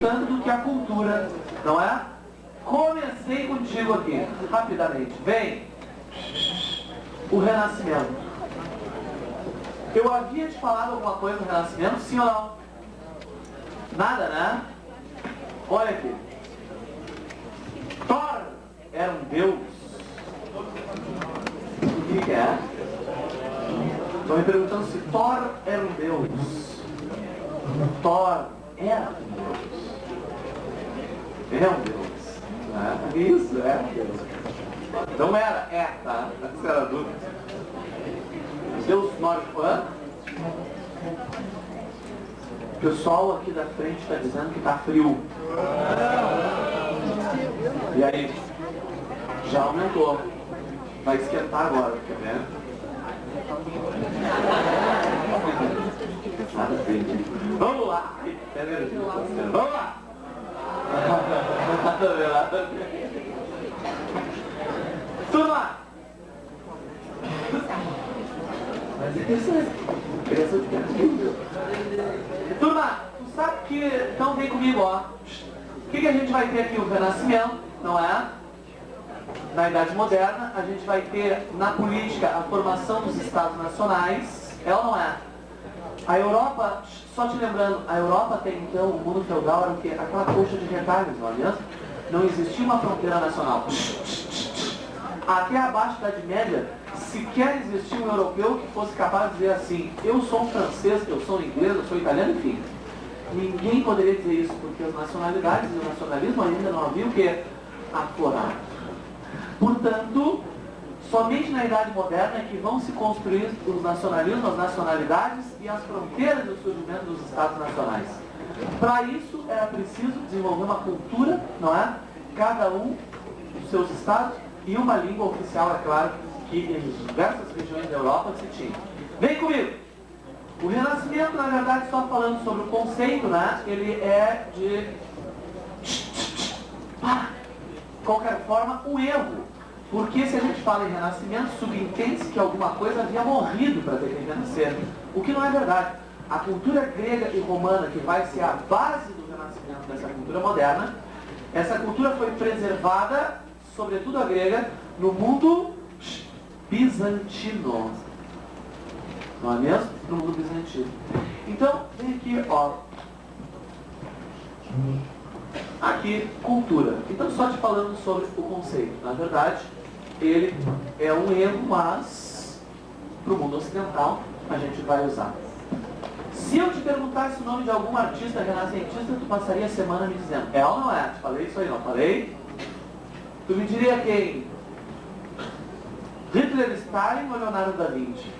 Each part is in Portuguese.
tanto do que a cultura, não é? Comecei contigo aqui, rapidamente. Vem o Renascimento. Eu havia te falado alguma coisa do Renascimento, sim ou não? Nada, né? Olha aqui. Thor era um deus. O que é? Estou me perguntando se Thor era um deus. Thor era um deus. É um deus. É isso, é um deus. Não era, tá? Você era dúvida. Deus nórdico, hã? O pessoal aqui da frente está dizendo que está frio. E aí? Já aumentou. Vai esquentar agora, quer ver? Vamos lá! Vamos lá! Turma! Mas é interessante. Turma, tu sabe que... Então vem comigo, ó. O que a gente vai ter aqui? O Renascimento, não é? Na Idade Moderna, a gente vai ter na política a formação dos Estados Nacionais. É ou não é? A Europa, só te lembrando, a Europa até então, o mundo feudal era o quê? Aquela coxa de retalhos, não é mesmo? Não existia uma fronteira nacional. Até abaixo da Idade Média, sequer existia um europeu que fosse capaz de dizer assim: eu sou um francês, eu sou um inglês, eu sou italiano, enfim. Ninguém poderia dizer isso, porque as nacionalidades e o nacionalismo ainda não havia o quê? Aflorado. Portanto, somente na Idade Moderna é que vão se construir os nacionalismos, as nacionalidades e as fronteiras do surgimento dos Estados Nacionais. Para isso, era preciso desenvolver uma cultura, não é? Cada um dos seus estados e uma língua oficial, é claro, que em diversas regiões da Europa se tinha. Vem comigo! O Renascimento, na verdade, só falando sobre o conceito, né? Ele é de qualquer forma, um erro. Porque se a gente fala em renascimento, subentende-se que alguma coisa havia morrido para ter que renascer. O que não é verdade. A cultura grega e romana, que vai ser a base do renascimento dessa cultura moderna, essa cultura foi preservada, sobretudo a grega, no mundo bizantino. Não é mesmo? No mundo bizantino. Então, vem aqui, ó. Aqui, cultura. Então, só te falando sobre o conceito. Na verdade, ele é um erro, mas para o mundo ocidental a gente vai usar. Se eu te perguntasse o nome de algum artista renascentista, tu passaria a semana me dizendo: é ou não é? Te falei isso aí, não falei? Tu me diria quem? Hitler, Stalin ou Leonardo da Vinci?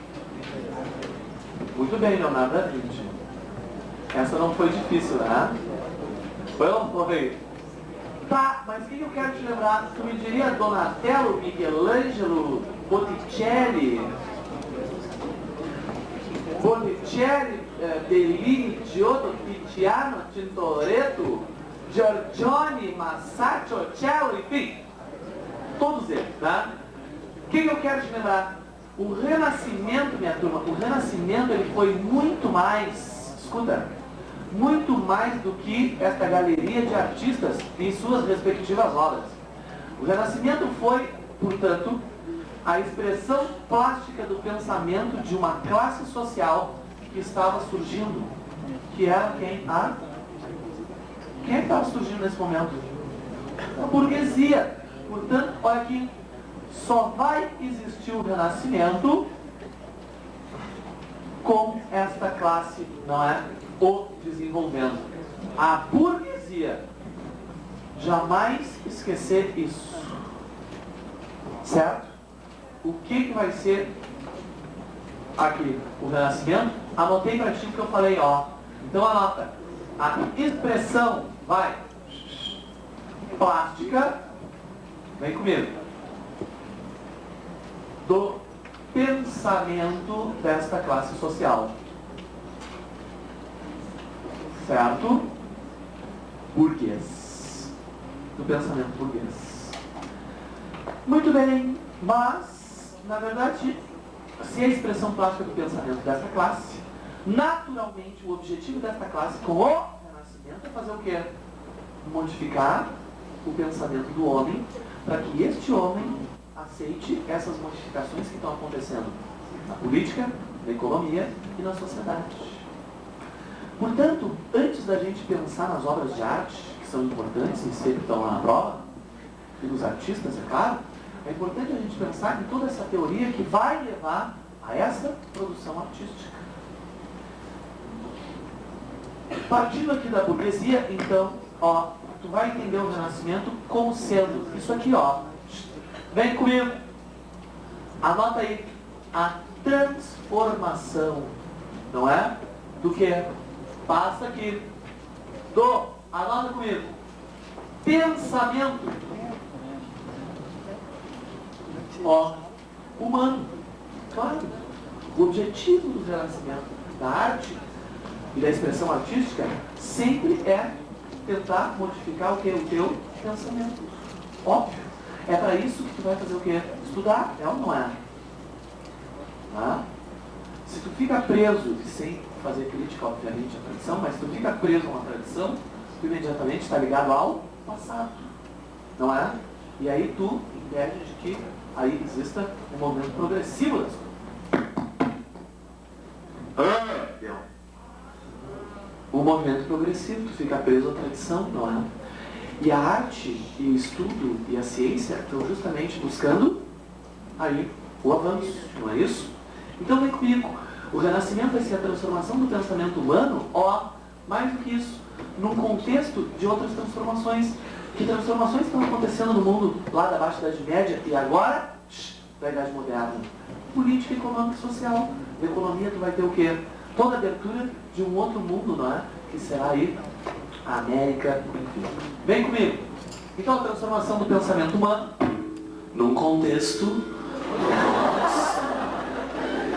Muito bem, Leonardo da Vinci. Essa não foi difícil, né? Foi ou não foi? Tá, mas o que eu quero te lembrar? Tu me diria Donatello, Michelangelo, Botticelli, Bellini, Giotto, Tiziano, Tintoretto, Giorgione, Masaccio, Cello, enfim, todos eles, tá? O que eu quero te lembrar? O Renascimento, minha turma, o Renascimento ele foi muito mais, escuta, muito mais do que esta galeria de artistas em suas respectivas obras. O Renascimento foi, portanto, a expressão plástica do pensamento de uma classe social que estava surgindo, que era quem? Quem estava surgindo nesse momento? A burguesia. Portanto, olha aqui, só vai existir o Renascimento com esta classe, não é? O desenvolvendo. A burguesia. Jamais esquecer isso. Certo? O que vai ser aqui o Renascimento? Anotei para ti que eu falei, ó. Então anota. A expressão vai plástica, vem comigo, do pensamento desta classe social. Certo? Burguês. Do pensamento burguês. Muito bem, mas, na verdade, se a expressão plástica do pensamento desta classe, naturalmente o objetivo desta classe com o Renascimento é fazer o quê? modificar o pensamento do homem para que este homem aceite essas modificações que estão acontecendo na política, na economia e na sociedade. Portanto, antes da gente pensar nas obras de arte, que são importantes e sempre estão lá na prova, e dos artistas, é claro, é importante a gente pensar em toda essa teoria que vai levar a essa produção artística. Partindo aqui da burguesia, então, ó, tu vai entender o Renascimento como sendo isso aqui, ó. Vem comigo. Anota aí. A transformação, não é? Do que? Passa aqui. Anota comigo. Pensamento. Ó, humano. Claro. O objetivo do Renascimento, da arte e da expressão artística, sempre é tentar modificar o que? O teu pensamento. Óbvio. É para isso que tu vai fazer o quê? Estudar, é ou não é? Tá? Se tu fica preso, sem fazer crítica, obviamente, à tradição, mas se tu fica preso a uma tradição, tu imediatamente está ligado ao passado. Não é? E aí tu impede de que aí exista um movimento progressivo das coisas. O movimento progressivo, tu fica preso à tradição, não é? E a arte, e o estudo, e a ciência estão justamente buscando aí o avanço, não é isso? Então vem comigo. O Renascimento vai ser a transformação do pensamento humano, ó, mais do que isso, num contexto de outras transformações. Que transformações estão acontecendo no mundo lá da Baixa Idade Média e agora, da Idade Moderna? Política, econômica e social. Na economia tu vai ter o quê? Toda a abertura de um outro mundo, não é? Que será aí a América, enfim. Vem comigo. Então a transformação do pensamento humano num contexto... Nossa,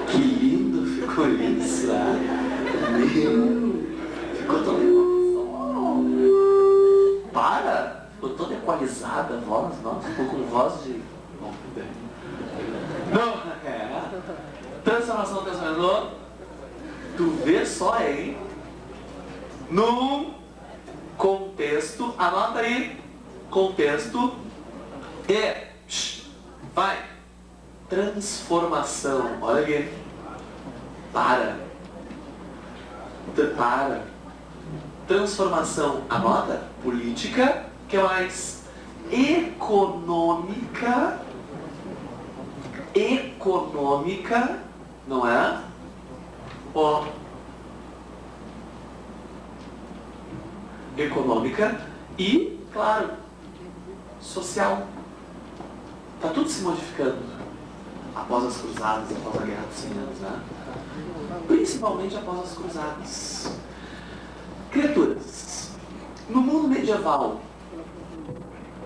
que lindo ficou isso, ficou tão... Para! Ficou toda equalizada a voz, nossa, ficou com voz de... Não, transformação do pensamento, tu vê só aí, num contexto, anota aí, contexto e, vai, transformação, olha aqui, para, transformação, anota, política, que mais? Econômica, não é? Ó, econômica e, claro, social. Está tudo se modificando após as cruzadas, após a Guerra dos 100 anos, né? Principalmente após as cruzadas. Criaturas, no mundo medieval,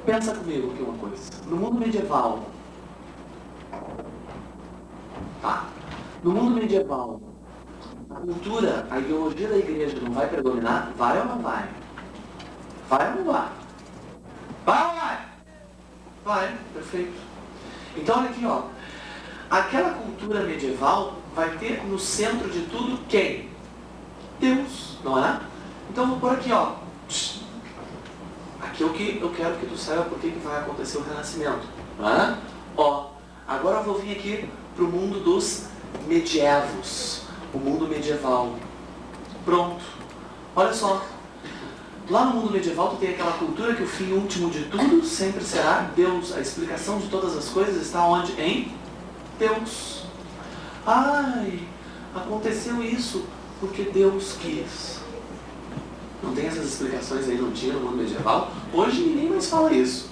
pensa comigo aqui uma coisa. No mundo medieval, tá? No mundo medieval, a cultura, a ideologia da igreja não vai predominar? Vai ou não vai? Vai ou não vai? Vai ou não vai? Vai, perfeito. Então olha aqui, ó. Aquela cultura medieval vai ter no centro de tudo quem? Deus, não é? Então vou pôr aqui, ó. Aqui é o que eu quero que tu saiba por que vai acontecer o Renascimento, não é? Ó, agora eu vou vir aqui para o mundo dos medievos, o mundo medieval. Pronto. Olha só. Lá no mundo medieval tu tem aquela cultura que o fim último de tudo sempre será Deus. A explicação de todas as coisas está onde? Em Deus. Ai, aconteceu isso porque Deus quis. Não tem essas explicações aí, não tinha no mundo medieval? Hoje ninguém mais fala isso.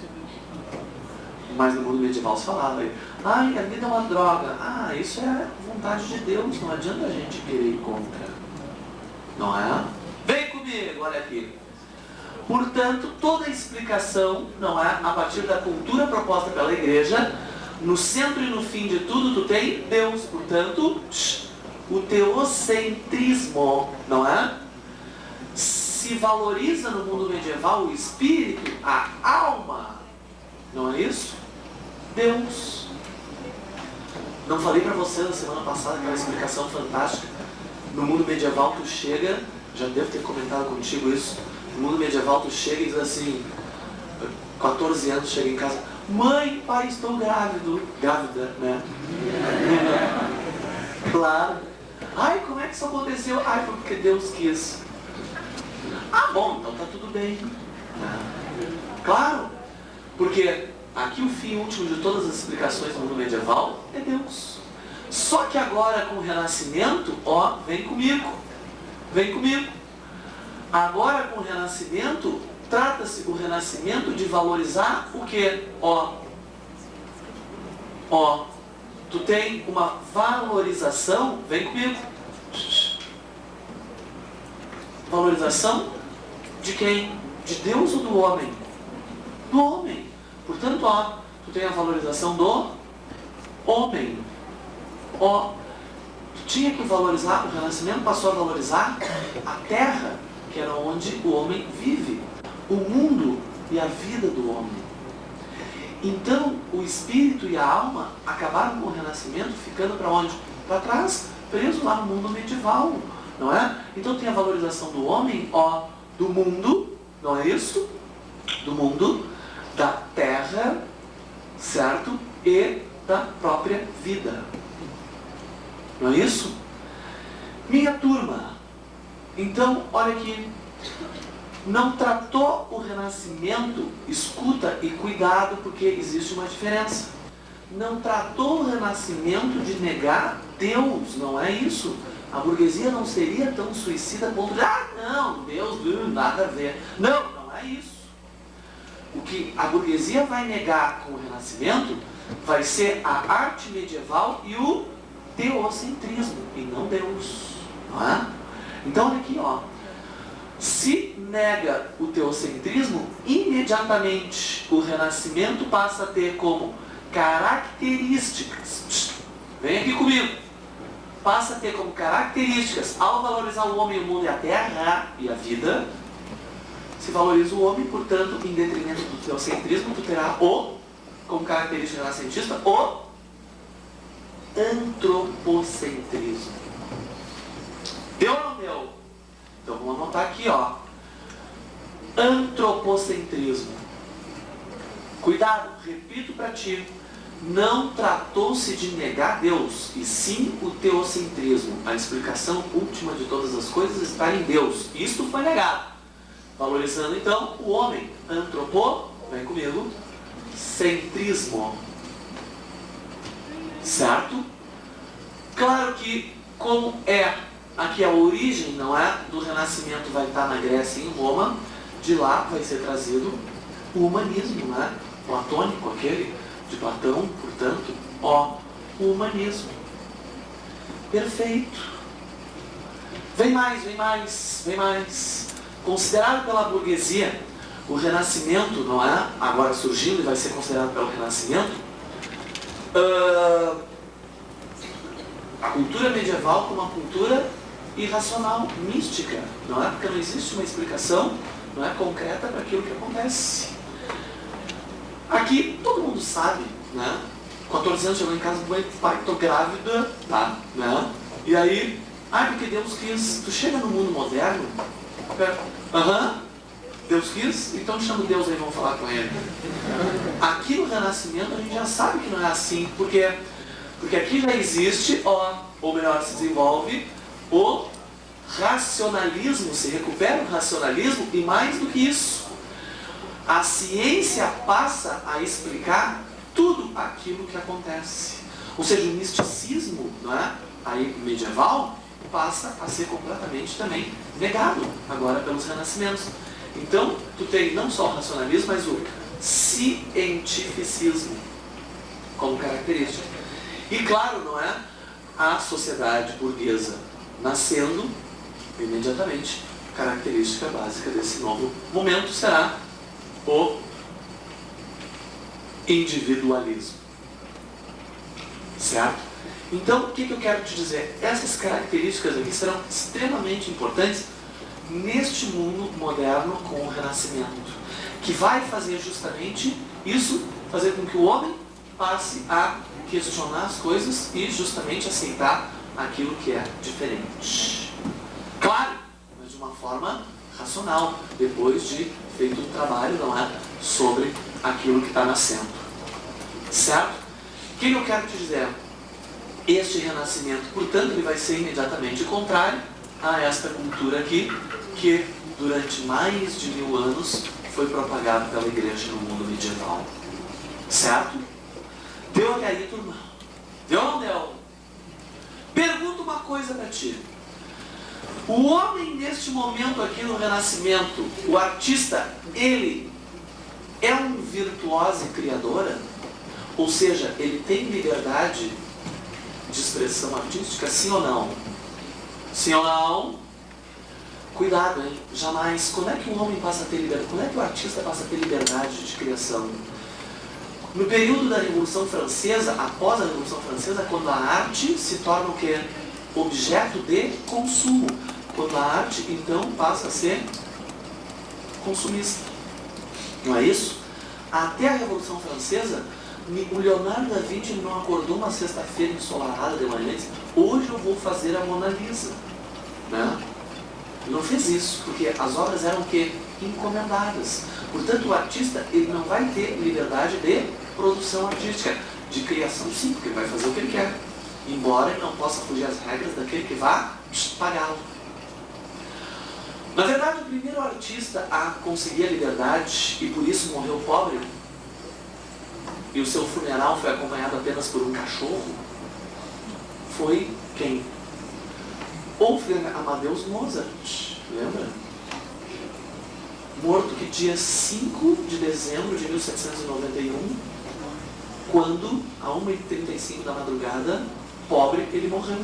Mas no mundo medieval se falava aí. Ai, a vida é uma droga. Ah, isso é vontade de Deus, não adianta a gente querer ir contra. Não é? Vem comigo, olha aqui. Portanto, toda a explicação, não é, a partir da cultura proposta pela igreja, no centro e no fim de tudo tu tem Deus. Portanto, o teocentrismo, não é? Se valoriza no mundo medieval o espírito, a alma, não é isso? Deus. Não falei para vocês na semana passada aquela explicação fantástica? No mundo medieval tu chega, já devo ter comentado contigo isso, No mundo medieval tu chega e diz assim, 14 anos, chega em casa, mãe, pai, estou grávido. Grávida, né? Claro. Ai, como é que isso aconteceu? Ai, foi porque Deus quis. Ah, bom, então tá tudo bem. Claro, porque aqui o fim último de todas as explicações do mundo medieval é Deus. Só que agora com o Renascimento, ó, vem comigo. Vem comigo. Agora com o Renascimento, trata-se o Renascimento de valorizar o quê? Ó, tu tem uma valorização, vem comigo. Valorização de quem? De Deus ou do homem? Do homem. Portanto, ó, tu tem a valorização do homem. Ó, tu tinha que valorizar, o Renascimento passou a valorizar a terra, que era onde o homem vive, o mundo e a vida do homem. Então, o espírito e a alma acabaram com o Renascimento ficando para onde? Para trás, preso lá no mundo medieval, não é? Então tem a valorização do homem, ó, do mundo, não é isso? Do mundo, da terra, certo? E da própria vida. Não é isso? Minha turma, então, olha aqui, não tratou o Renascimento, escuta e cuidado, porque existe uma diferença. Não tratou o Renascimento de negar Deus, não é isso? A burguesia não seria tão suicida a ponto de, não, Deus, nada a ver. Não, não é isso. O que a burguesia vai negar com o Renascimento vai ser a arte medieval e o teocentrismo, e não Deus. Não é? Então, olha aqui, ó. Se nega o teocentrismo, imediatamente o Renascimento passa a ter como características, vem aqui comigo, passa a ter como características, ao valorizar o homem, o mundo e a terra e a vida, se valoriza o homem, portanto, em detrimento do teocentrismo, tu terá como característica renascentista, o antropocentrismo. Deu ou não deu? Então vamos anotar aqui, ó. Antropocentrismo. Cuidado, repito para ti. Não tratou-se de negar Deus, e sim o teocentrismo. A explicação última de todas as coisas está em Deus. Isto foi negado. Valorizando então o homem. Vem comigo. Centrismo. Certo? Claro que, como aqui a origem, não é? Do Renascimento vai estar na Grécia e em Roma, de lá vai ser trazido o humanismo, né? Platônico, aquele de Platão, portanto, o humanismo. Perfeito. Vem mais. Considerado pela burguesia, o Renascimento, não é? Agora surgindo e vai ser considerado pelo Renascimento, a cultura medieval como uma cultura irracional, mística, não é? Porque não existe uma explicação, não é, concreta para aquilo que acontece. Aqui todo mundo sabe, né? 14 anos chegou em casa, pai, tô grávida, tá? Né? E aí, porque Deus quis. Tu chega no mundo moderno, Deus quis, então chama Deus aí, vamos falar com ele. Aqui no Renascimento a gente já sabe que não é assim, porque aqui já existe, ou melhor, se desenvolve o racionalismo, se recupera o racionalismo, e mais do que isso, a ciência passa a explicar tudo aquilo que acontece. Ou seja, o misticismo, não é? Aí medieval passa a ser completamente também negado agora pelos renascimentos. Então, tu tem não só o racionalismo, mas o cientificismo como característica. E claro, não é? A sociedade burguesa nascendo, imediatamente, característica básica desse novo momento será o individualismo. Certo? Então, o que eu quero te dizer? Essas características aqui serão extremamente importantes neste mundo moderno com o Renascimento, que vai fazer justamente isso, fazer com que o homem passe a questionar as coisas e justamente aceitar aquilo que é diferente. Claro, mas de uma forma racional, depois de feito um trabalho, não é, sobre aquilo que está nascendo. Certo? O que eu quero te dizer? Este renascimento, portanto, ele vai ser imediatamente contrário a esta cultura aqui, que durante mais de 1000 anos foi propagada pela igreja no mundo medieval. Certo? Deu até aí, turma? Deu ou não deu? Pergunto uma coisa para ti. O homem neste momento aqui no Renascimento, o artista, ele é um virtuoso e criadora? Ou seja, ele tem liberdade de expressão artística, sim ou não? Sim ou não? Cuidado, hein? Jamais. Quando é que o homem passa a ter liberdade? Quando é que o artista passa a ter liberdade de criação? No período da Revolução Francesa, após a Revolução Francesa, quando a arte se torna o quê? Objeto de consumo. Quando a arte, então, passa a ser consumista. Não é isso? Até a Revolução Francesa, o Leonardo da Vinci não acordou uma sexta-feira ensolarada de manhã e disse: hoje eu vou fazer a Mona Lisa. Né? Ele não fez isso, porque as obras eram o quê? Encomendadas. Portanto, o artista ele não vai ter liberdade de produção artística, de criação, sim, porque ele vai fazer o que ele quer, embora ele não possa fugir às regras daquele que vá pagá-lo. Na verdade, o primeiro artista a conseguir a liberdade e por isso morreu pobre, e o seu funeral foi acompanhado apenas por um cachorro, foi quem? Wolfgang Amadeus Mozart, lembra? Morto que dia 5 de dezembro de 1791, quando, a 1h35 da madrugada, pobre, ele morreu.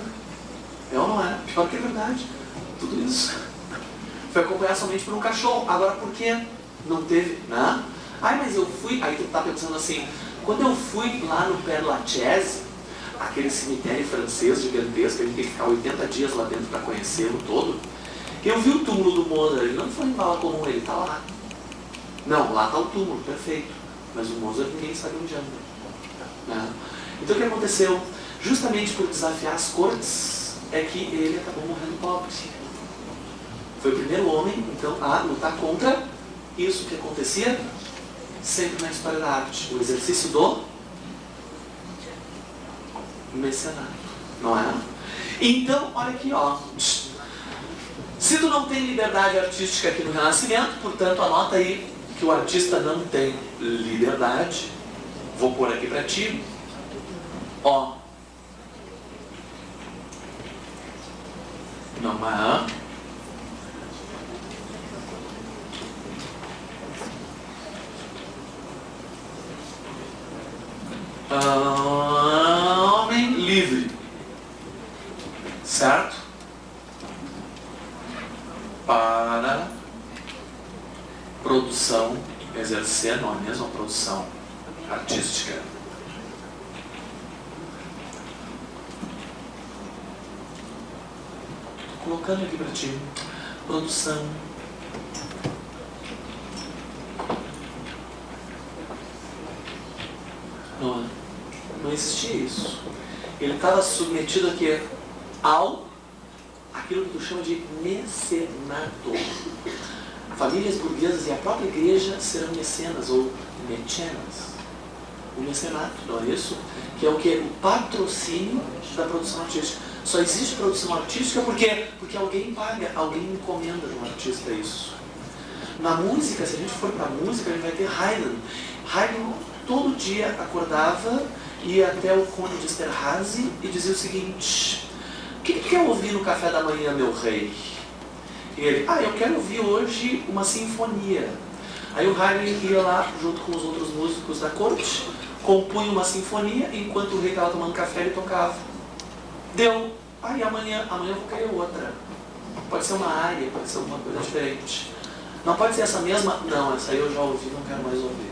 É ou não é? Pior que é verdade. Tudo isso. Foi acompanhado somente por um cachorro. Agora, por que não teve? Né? Ai, mas eu fui... Aí tu tá pensando assim, quando eu fui lá no Père Lachaise, aquele cemitério francês gigantesco, que a gente tem que ficar 80 dias lá dentro para conhecê-lo todo, eu vi o túmulo do Mozart. Ele não foi em bala comum, ele está lá. Não, lá está o túmulo, perfeito. Mas o Mozart ninguém sabe onde anda. Né? Então o que aconteceu? Justamente por desafiar as cortes, é que ele acabou morrendo pobre. Foi o primeiro homem, então, a lutar contra isso que acontecia sempre na história da arte. O exercício do mecenato, não é? Então, olha aqui, ó. Se tu não tem liberdade artística aqui no Renascimento, portanto, anota aí que o artista não tem liberdade. Vou pôr aqui para ti. Ó. Não é? Homem livre. Certo? Para produção, exercer, não é mesmo, a produção artística. Estou colocando aqui para ti. Produção. Não existia isso. Ele estava submetido aqui ao aquilo que tu chama de mecenato. Famílias burguesas e a própria igreja serão mecenas ou mecenas. O mecenato, não é isso? Que é o que? O patrocínio da produção artística. Só existe produção artística porque alguém paga, alguém encomenda de um artista isso. Na música, se a gente for para a música, a gente vai ter Haydn. Haydn todo dia acordava, ia até o conde de Esterházy e dizia o seguinte: o que tu quer ouvir no café da manhã, meu rei? E ele: eu quero ouvir hoje uma sinfonia. Aí o Haydn ia lá, junto com os outros músicos da corte, compunha uma sinfonia, e enquanto o rei estava tomando café, ele tocava. Deu. Amanhã eu vou querer outra. Pode ser uma área, pode ser alguma coisa diferente. Não pode ser essa mesma? Não, essa aí eu já ouvi, não quero mais ouvir.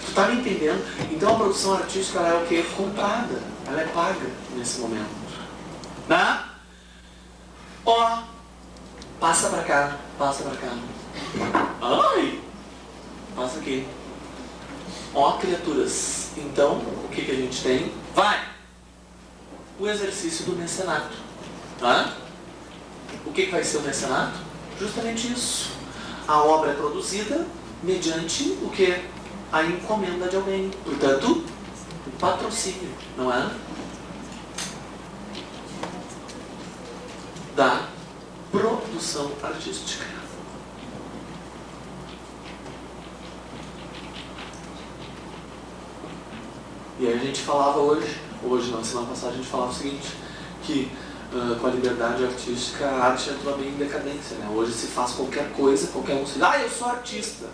Tu tá me entendendo? Então a produção artística, ela é o quê? Comprada. Ela é paga nesse momento. Né? Ó, passa pra cá, passa pra cá. Ai! Passa aqui. Ó, criaturas. Então, o que a gente tem? Vai! O exercício do mecenato. Tá? O que vai ser o mecenato? Justamente isso. A obra é produzida mediante o que? A encomenda de alguém. Portanto, o patrocínio, não é? Da produção artística. E aí a gente falava hoje não, semana passada a gente falava o seguinte, que com a liberdade artística a arte entrou bem em decadência, né? Hoje se faz qualquer coisa, qualquer um se diz, eu sou artista,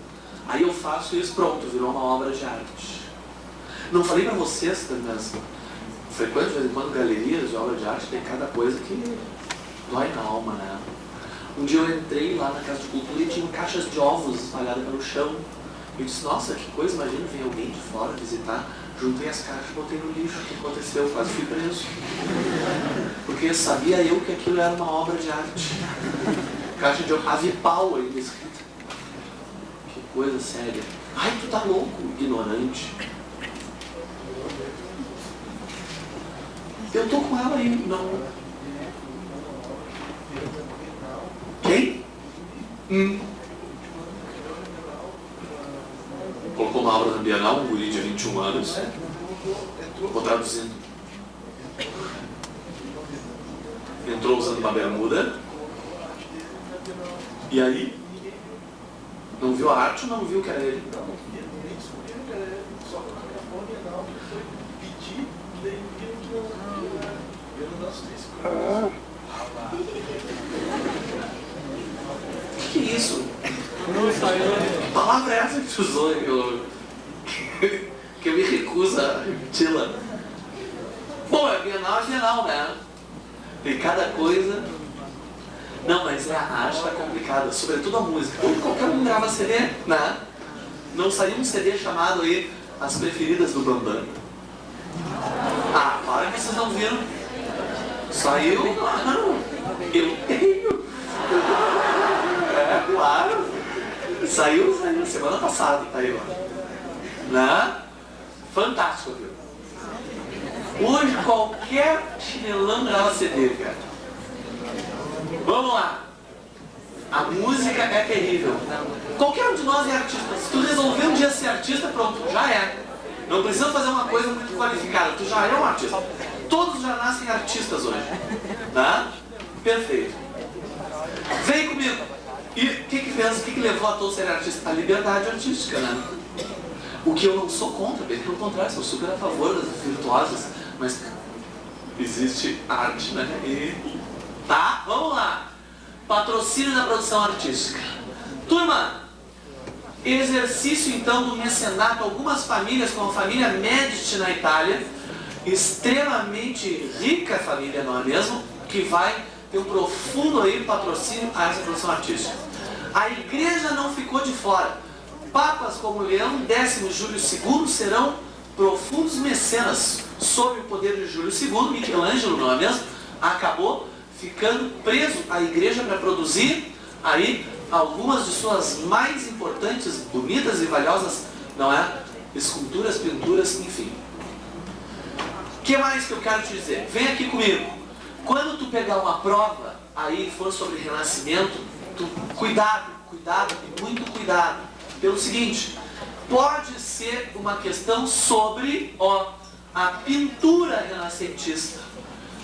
aí eu faço isso, pronto, virou uma obra de arte. Não falei pra vocês, mas frequento de vez em quando galerias de obra de arte, tem cada coisa que dói na alma, né? Um dia eu entrei lá na Casa de Cultura e tinha caixas de ovos espalhadas pelo chão. Eu disse, nossa, que coisa, imagina, vem alguém de fora visitar. Juntei as caixas, botei no lixo. O que aconteceu? Quase fui preso. Porque sabia eu que aquilo era uma obra de arte. Caixa de avipau ainda escrita. Que coisa séria. Ai, tu tá louco, ignorante. Eu tô com ela aí, não. Quem? Colocou uma obra na Bienal, um guri de 21 anos. Vou traduzindo. Entrou usando uma bermuda. E aí? Não viu a arte ou não viu que era ele? Que é isso? Que palavra é essa que tu usou? Que eu me recuso a repeti-la. Bom, é Bienal, né? Tem cada coisa. Não, mas a arte tá complicada, sobretudo a música. Qualquer um grava CD, né? Não saiu um CD chamado aí As Preferidas do Bambam? Para que vocês não viram. Saiu? Não. Eu tenho. Claro. Saiu semana passada, tá aí agora. Né? Fantástico, viu? Hoje qualquer chinelão grava CD, cara. Vamos lá. A música é terrível. Qualquer um de nós é artista. Se tu resolver um dia ser artista, pronto, já é. Não precisa fazer uma coisa muito qualificada, tu já é um artista. Todos já nascem artistas hoje. Tá? Perfeito. Vem comigo. E o que levou a todos a serem artistas? A liberdade artística, né? O que eu não sou contra, bem pelo contrário, sou super a favor das virtuosas, mas existe arte, né? E tá, vamos lá. Patrocínio da produção artística. Turma, exercício então do mecenato. Algumas famílias, como a família Medici na Itália, extremamente rica família, não é mesmo? Que vai ter um profundo aí patrocínio a essa produção artística. A igreja não ficou de fora. Papas como Leão X e Júlio II serão profundos mecenas. Sob o poder de Júlio II, Michelangelo, não é mesmo? Acabou ficando preso à igreja para produzir aí algumas de suas mais importantes, bonitas e valiosas, não é? Esculturas, pinturas, enfim. O que mais que eu quero te dizer? Vem aqui comigo. Quando tu pegar uma prova aí for sobre Renascimento, cuidado e muito cuidado. Pelo seguinte, pode ser uma questão sobre a pintura renascentista.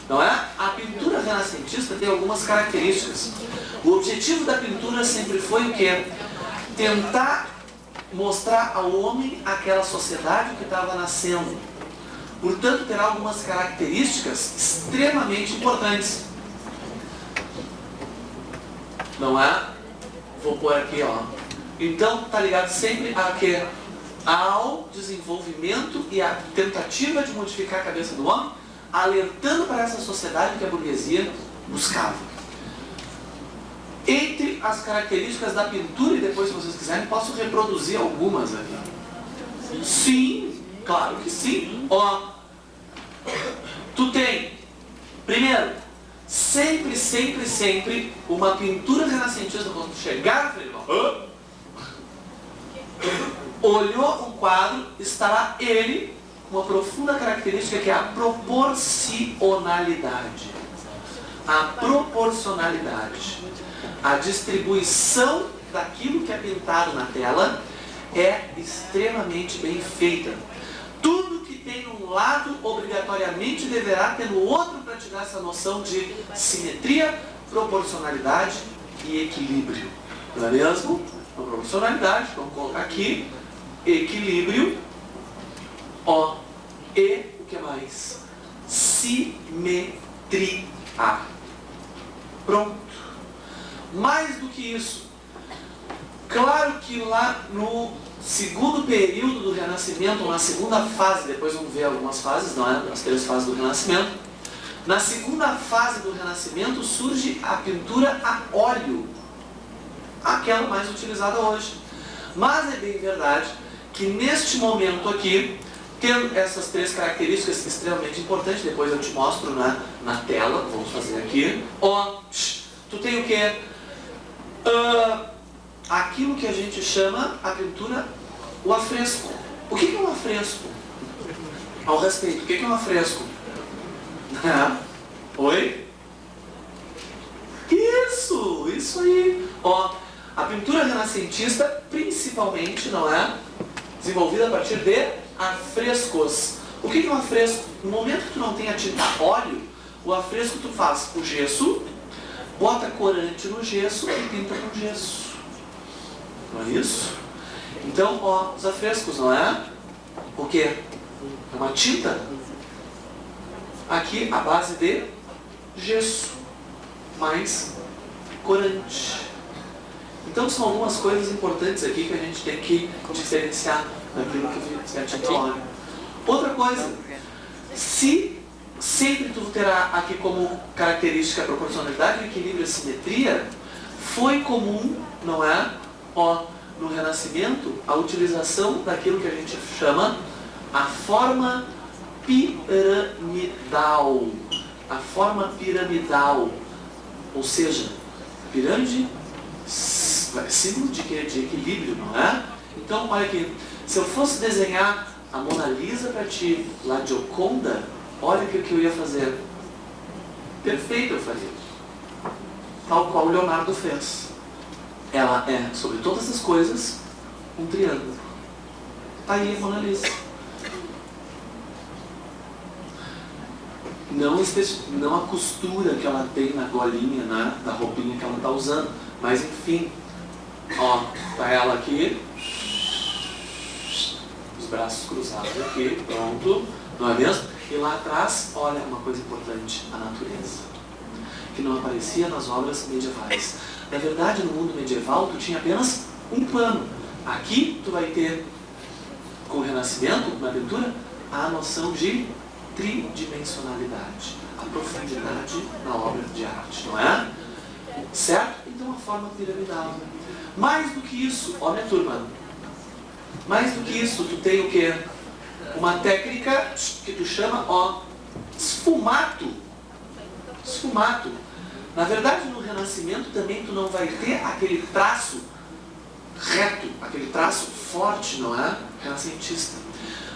Não é? A pintura renascentista tem algumas características. O objetivo da pintura sempre foi o quê? Tentar mostrar ao homem aquela sociedade que estava nascendo. Portanto, terá algumas características extremamente importantes. Não é? Vou pôr aqui, Então, tá ligado sempre a quê? Ao desenvolvimento e à tentativa de modificar a cabeça do homem, alertando para essa sociedade que a burguesia buscava. Entre as características da pintura, e depois, se vocês quiserem, posso reproduzir algumas aqui. Sim, claro que sim. Tu tem, primeiro, sempre uma pintura renascentista. Quando chegar, olhou um quadro, estará ele com uma profunda característica que é a proporcionalidade. A proporcionalidade. a distribuição daquilo que é pintado na tela é extremamente bem feita. Tudo que tem um lado obrigatoriamente deverá ter no outro para te dar essa noção de simetria, proporcionalidade e equilíbrio. Não é mesmo? Então, proporcionalidade, vamos colocar aqui, equilíbrio, ó, e o que mais? Simetria. Pronto. Mais do que isso, claro que lá no segundo período do Renascimento, na segunda fase, depois vamos ver algumas fases, não é? As 3 fases do Renascimento. Na segunda fase do Renascimento surge a pintura a óleo, aquela mais utilizada hoje. Mas é bem verdade que neste momento aqui, tendo essas 3 características extremamente importantes, depois eu te mostro na tela, vamos fazer aqui. Ó, tu tem o quê? Aquilo que a gente chama a pintura, o afresco. O que é um afresco? Ao respeito, o que é um afresco? Oi? Isso aí. Ó, a pintura renascentista, principalmente, não é? Desenvolvida a partir de afrescos. O que é um afresco? No momento que tu não tem a tinta óleo, o afresco tu faz o gesso, bota corante no gesso e pinta com gesso. Não é isso? Então, ó, os afrescos, não é? O que? É uma tinta. Aqui a base de gesso mais corante. Então são algumas coisas importantes aqui que a gente tem que diferenciar daquilo que é tinta óleo. Outra coisa, se sempre tu terá aqui como característica a proporcionalidade, o equilíbrio e a simetria, foi comum, não é? Ó, no Renascimento, a utilização daquilo que a gente chama a forma piramidal. A forma piramidal, ou seja, pirâmide, símbolo de quê? De equilíbrio, não é? Então, olha aqui, se eu fosse desenhar a Mona Lisa para ti, La Gioconda, olha o que eu ia fazer. Perfeito eu faria. Tal qual o Leonardo fez. Ela é, sobre todas as coisas, um triângulo. Está aí a Mona Lisa. Não a costura que ela tem na golinha, né, da roupinha que ela está usando. Mas enfim, ó, tá ela aqui. Os braços cruzados aqui, pronto. Não é mesmo? E lá atrás, olha uma coisa importante, a natureza. Que não aparecia nas obras medievais. Na verdade, no mundo medieval, tu tinha apenas um plano. Aqui, tu vai ter, com o Renascimento, na pintura, a noção de tridimensionalidade. A profundidade na obra de arte, não é? Certo? Então, a forma piramidal. Mais do que isso, ó minha turma, mais do que isso, tu tem o quê? Uma técnica que tu chama, ó, esfumato. Esfumato. Na verdade, no Renascimento também tu não vai ter aquele traço reto, aquele traço forte, não é? Renascentista.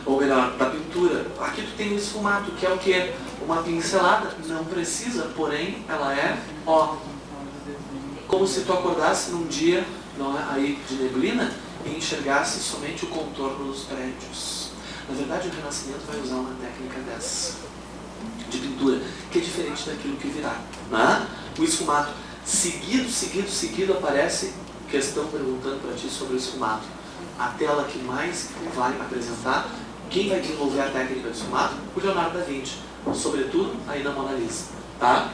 Ou melhor, da pintura. Aqui tu tem o esfumato, que é o quê? Uma pincelada. Não precisa, porém, ela é, ó, como se tu acordasse num dia, não é, aí de neblina, e enxergasse somente o contorno dos prédios. Na verdade, o Renascimento vai usar uma técnica dessa, de pintura, que é diferente daquilo que virá. Né? O esfumato, seguido, aparece questão perguntando para ti sobre o esfumato. A tela que mais vai apresentar, quem vai desenvolver a técnica de esfumato? O Leonardo da Vinci, sobretudo aí na Mona Lisa. Tá?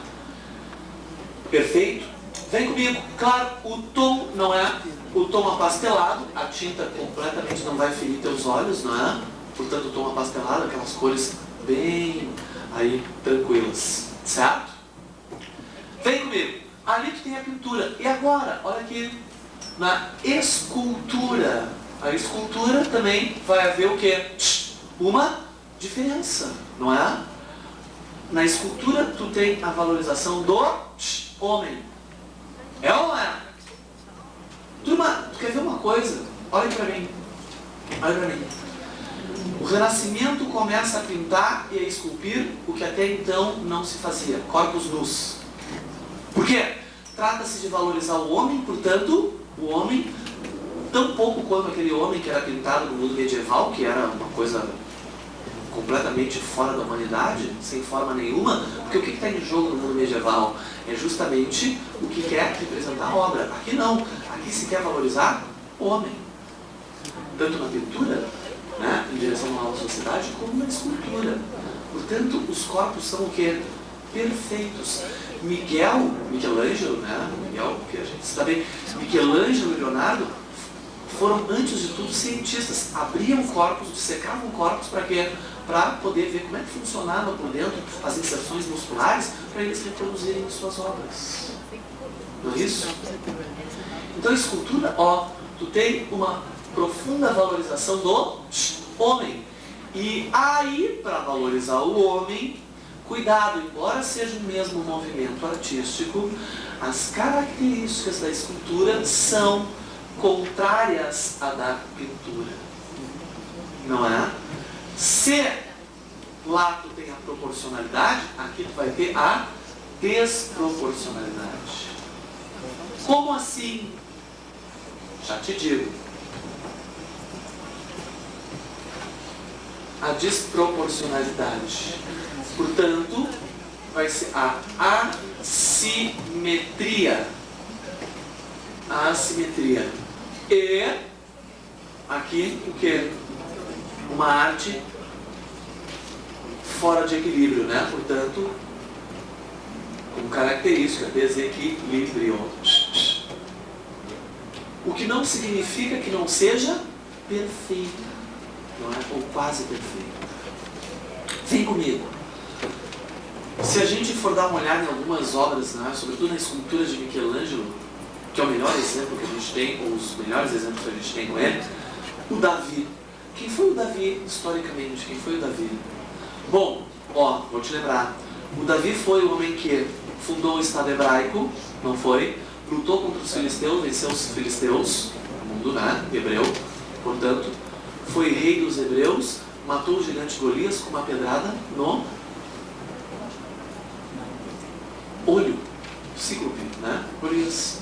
Perfeito? Vem comigo. Claro, o tom não é o tom apastelado, a tinta completamente não vai ferir teus olhos, não é? Portanto, o tom apastelado, aquelas cores bem aí tranquilas, certo? Vem comigo. Ali tu tem a pintura. E agora, olha aqui, na escultura. A escultura também vai haver o quê? Uma diferença, não é? Na escultura tu tem a valorização do homem. É ou não é? Turma, tu quer ver uma coisa? Olha pra mim. Olha pra mim. O Renascimento começa a pintar e a esculpir o que até então não se fazia. Corpos nus. Por quê? trata-se de valorizar o homem, portanto, o homem, tão pouco quanto aquele homem que era pintado no mundo medieval, que era uma coisa completamente fora da humanidade, sem forma nenhuma, porque o que está em jogo no mundo medieval é justamente o que quer representar a obra. Aqui não, aqui se quer valorizar o homem, tanto na pintura, né, em direção a uma nova sociedade, como na escultura. Portanto, os corpos são o quê? Perfeitos. Michelangelo, né? Miguel, que a gente sabe, Michelangelo e Leonardo foram, antes de tudo, cientistas. Abriam corpos, dissecavam corpos para quê? Para poder ver como é que funcionava por dentro as inserções musculares para eles reproduzirem suas obras. Não é isso? Então a escultura, ó, tu tem uma profunda valorização do homem. E aí, para valorizar o homem, cuidado, embora seja o mesmo movimento artístico, as características da escultura são contrárias à da pintura. Não é? Se lá tu tem a proporcionalidade, aqui tu vai ter a desproporcionalidade. Como assim? Já te digo. A desproporcionalidade. Portanto, vai ser a assimetria. A assimetria. E aqui o que? Uma arte fora de equilíbrio, né? Portanto, como característica, desequilíbrio. O que não significa que não seja perfeita, não é? Ou quase perfeita. Vem comigo. Se a gente for dar uma olhada em algumas obras, né, sobretudo na escultura de Michelangelo, que é o melhor exemplo que a gente tem, ou os melhores exemplos que a gente tem com ele, o Davi. Quem foi o Davi historicamente? Quem foi o Davi? Bom, ó, vou te lembrar. O Davi foi o homem que fundou o Estado hebraico, não foi? Lutou contra os filisteus, venceu os filisteus, o mundo, né, hebreu, portanto, foi rei dos hebreus, matou o gigante Golias com uma pedrada no olho, cíclope, né? Golias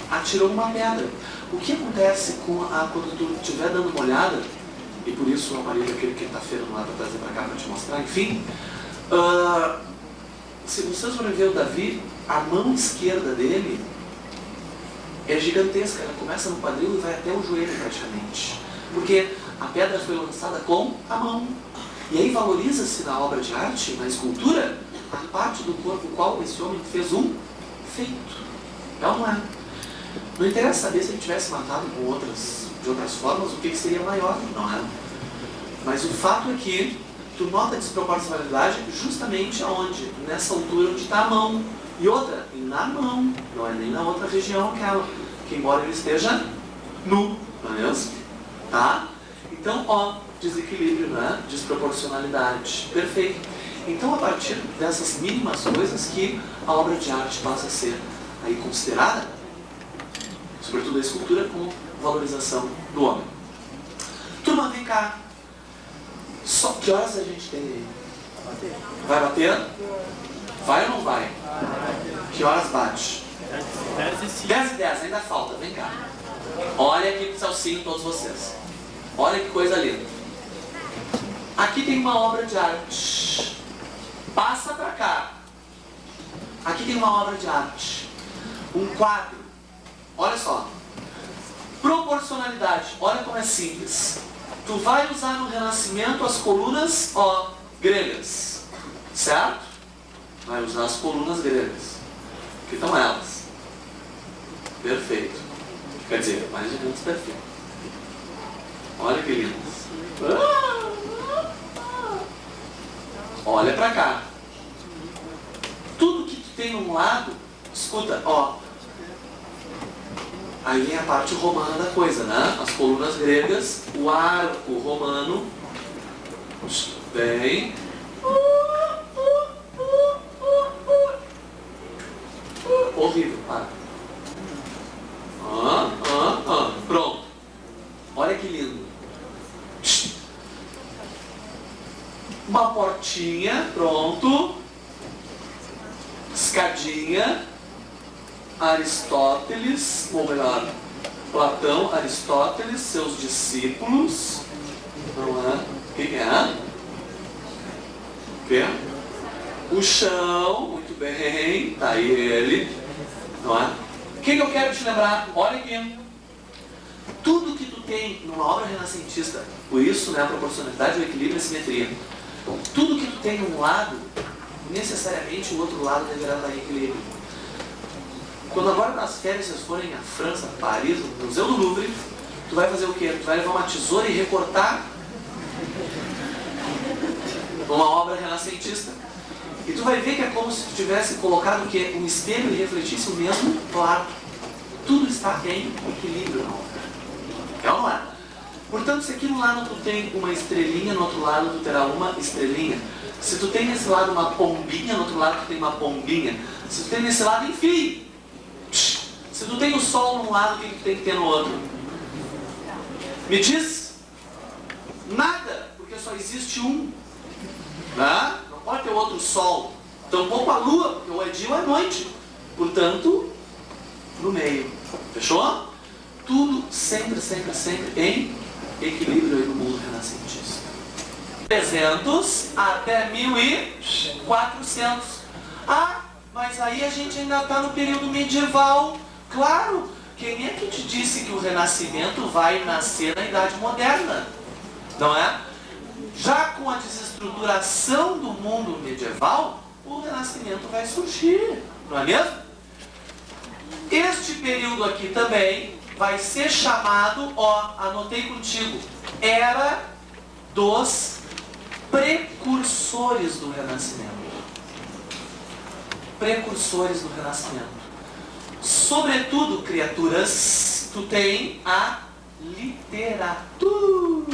atirou uma pedra. O que acontece quando tu estiver dando uma olhada, e por isso o aparelho aquele quinta-feira não dá para trazer para cá para te mostrar, enfim, se vocês forem ver o Davi, a mão esquerda dele é gigantesca, ela começa no quadril e vai até o joelho praticamente, porque a pedra foi lançada com a mão. E aí valoriza-se na obra de arte, na escultura, a parte do corpo qual esse homem fez um feito. Então não é. Não interessa saber se ele tivesse matado de outras formas, o que seria maior, não é? Mas o fato é que tu nota a desproporcionalidade justamente aonde? Nessa altura onde está a mão. E outra, na mão, não é nem na outra região aquela, que embora ele esteja nu, não é mesmo? Tá? Então, ó, desequilíbrio, né? Desproporcionalidade. Perfeito. Então, a partir dessas mínimas coisas que a obra de arte passa a ser aí considerada, sobretudo a escultura, como valorização do homem. Turma, vem cá. Só que horas a gente tem aí? Vai bater? Vai ou não vai? Que horas bate? 10h10, ainda falta. Vem cá. Olha aqui pro Celcinho, todos vocês. Olha que coisa linda. Aqui tem uma obra de arte. Passa pra cá. Aqui tem uma obra de arte. Um quadro. Olha só. Proporcionalidade. Olha como é simples. Tu vai usar no Renascimento as colunas, ó, gregas. Certo? Vai usar as colunas gregas. Que estão elas. Perfeito. Quer dizer, mais ou menos perfeito. Olha que lindo. Olha pra cá. Tudo que tu tem num lado, escuta, ó. Aí vem a parte romana da coisa, né? As colunas gregas, o arco romano. Vem. Horrível, para. Pronto. Olha que lindo. Uma portinha, pronto. Escadinha. Aristóteles, ou melhor, Platão, Aristóteles, seus discípulos, não é? Quem é? O quê? O chão, muito bem, tá aí ele, não é? O que eu quero te lembrar? Olha aqui. Tudo que tu tem numa obra renascentista, por isso, né, a proporcionalidade, o equilíbrio e a simetria. Tudo que tu tem num lado, necessariamente o outro lado deverá estar em equilíbrio. Quando agora nas férias vocês forem à França, Paris, no Museu do Louvre, tu vai fazer o quê? Tu vai levar uma tesoura e recortar uma obra renascentista. E tu vai ver que é como se tu tivesse colocado o quê? Um espelho e refletisse o mesmo quarto. Tudo está em equilíbrio na obra. É ou não é? Portanto, se aqui no lado tu tem uma estrelinha, no outro lado tu terá uma estrelinha. Se tu tem nesse lado uma pombinha, no outro lado tu tem uma pombinha. Se tu tem nesse lado, enfim. Se tu tem o sol num lado, o que tu tem que ter no outro? Me diz? Nada, porque só existe um. Né? Não pode ter outro sol. Tampouco a lua, porque ou é dia ou é noite. Portanto, no meio. Fechou? Tudo sempre, sempre, sempre em equilíbrio aí no mundo renascentista. 300 até 1400. Ah, mas aí a gente ainda está no período medieval. Claro, quem é que te disse que o Renascimento vai nascer na Idade Moderna? Não é? Já com a desestruturação do mundo medieval, o Renascimento vai surgir, não é mesmo? Este período aqui também vai ser chamado, ó, anotei contigo, Era dos Precursores do Renascimento. Precursores do Renascimento. Sobretudo, criaturas, tu tem a literatura.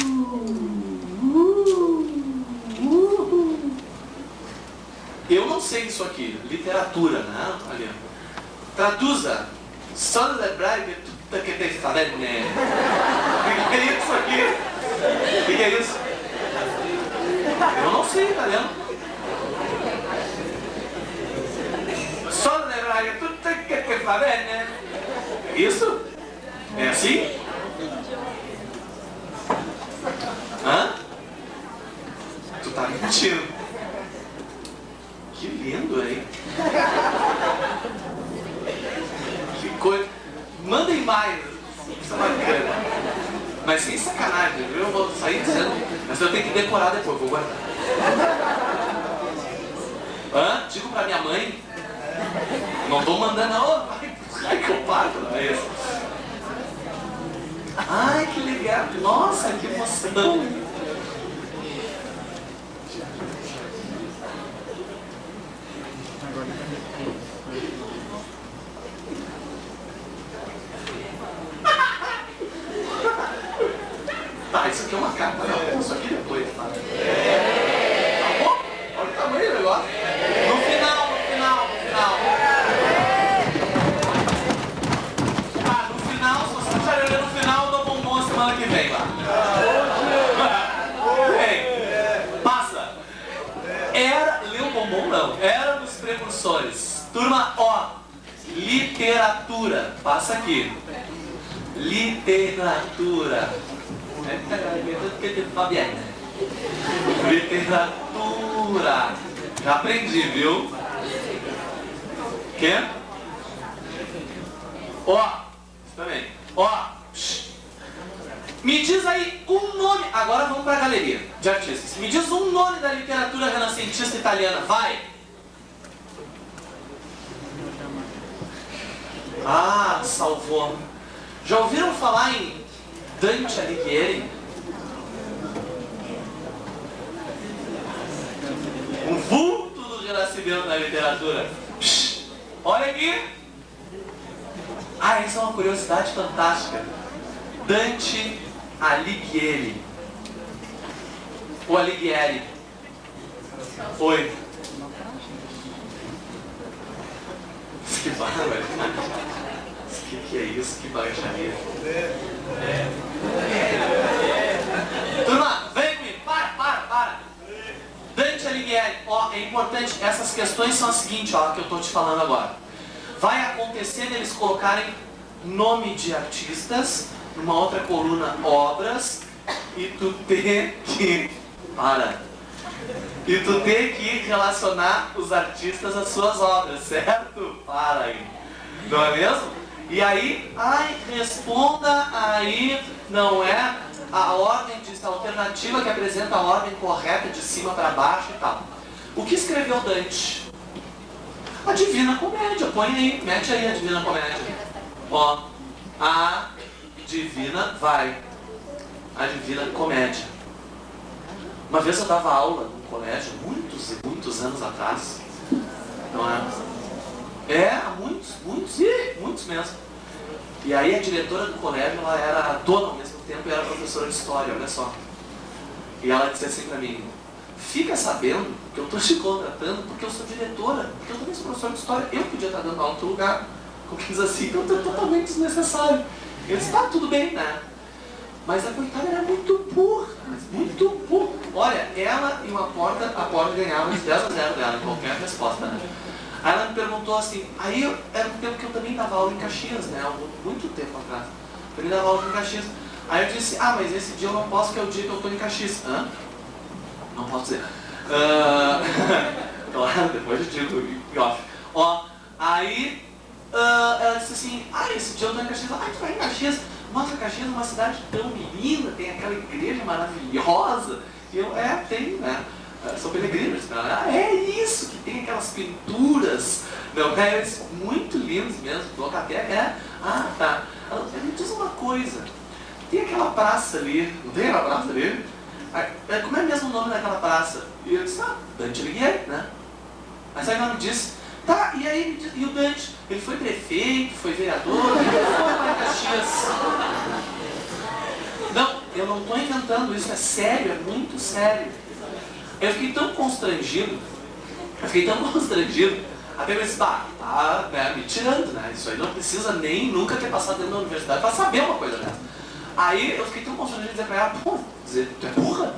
Eu não sei isso aqui, literatura, né? Olha, traduza. Só lembrar de tudo que tem que fazer, né? O que é isso aqui? O que é isso? Eu não sei, tá vendo? Só lembrar de tudo que tem que fazer, né? Isso? É assim? Hã? Tu tá mentindo. Que lindo, hein? Que coisa. Mandem mais. Isso é bacana. Mas sem sacanagem, viu? Eu vou sair dizendo. Mas eu tenho que decorar depois, vou guardar. Hã? Digo pra minha mãe. Não tô mandando, não. Ai, que eu parto, não é isso? Ai, que legal. Nossa, que emoção. Tá, isso aqui é uma capa, não. Isso aqui depois, tá? Tá bom? Olha o tamanho do negócio. No final. Ah, no final, se você estiver olhando no final, eu dou bombom semana que vem lá. Vem. Passa. Leu bombom não. Era dos precursores. Turma, ó. Literatura. Passa aqui. Literatura. Literatura. Já aprendi, viu? Quê? Ó, também. Ó, me diz aí um nome. Agora vamos para a galeria de artistas. Me diz um nome da literatura renascentista italiana. Vai. Ah, salvou. Já ouviram falar em Dante Alighieri? Um vulto do renascimento na literatura. Olha aqui. Ah, isso é uma curiosidade fantástica. Dante Alighieri. O Alighieri. Oi. Que bárbaro. Que é isso? Que baixaria. Turma, vem comigo. Para. Dante Alighieri. Ó, é importante. Essas questões são as seguintes, ó, que eu estou te falando agora. vai acontecer deles colocarem nome de artistas, numa outra coluna obras, e tu ter que... E tu ter que relacionar os artistas às suas obras, certo? Para aí. Não é mesmo? E aí, responda aí, não é a ordem a alternativa que apresenta a ordem correta de cima para baixo e tal. O que escreveu Dante? A Divina Comédia. Põe aí, mete aí a Divina Comédia. Ó, a Divina A Divina Comédia. Uma vez eu dava aula num colégio, muitos e muitos anos atrás. Não é? Há muitos mesmo. E aí a diretora do colégio, ela era dona ao mesmo tempo e era professora de história, olha só. E ela disse assim pra mim: fica sabendo que eu estou te contratando porque eu sou diretora, porque eu também sou professora de história, eu podia estar dando aula em outro lugar. Como que diz assim, eu estou totalmente desnecessário. Eu disse, tá, tudo bem, né? Mas a coitada era muito burra, muito burra. Olha, ela e a porta ganhava uns 10-0 dela em qualquer resposta, né? Aí ela me perguntou assim, aí era um tempo que eu também dava aula em Caxias, né? Muito tempo atrás. Eu também dava aula em Caxias. Aí eu disse, mas esse dia eu não posso, que é o dia que eu estou em Caxias. Hã? Não posso dizer. Claro, depois eu digo, aí ela disse assim, esse dia eu estou em Caxias. Tu vai em Caxias? Nossa, Caxias é uma cidade tão linda, tem aquela igreja maravilhosa. E eu, tem, né? Sou peregrino. É isso, que tem aquelas pinturas, não é? Muito lindos mesmo, Blocateca, tá. Ela me diz uma coisa, tem aquela praça ali, não tem aquela praça ali? Como é mesmo o nome daquela praça? E eu disse, Dante Alighieri, né? Mas aí ela me disse, tá, e aí, e o Dante? Ele foi prefeito, foi vereador, ele foi para Caxias. Não, eu não estou inventando, isso é sério, é muito sério. Eu fiquei tão constrangido, até eu disse, me tirando, né? Isso aí não precisa nem nunca ter passado dentro da universidade para saber uma coisa dessa. Aí eu fiquei tão constrangido de dizer pra ela, tu é burra?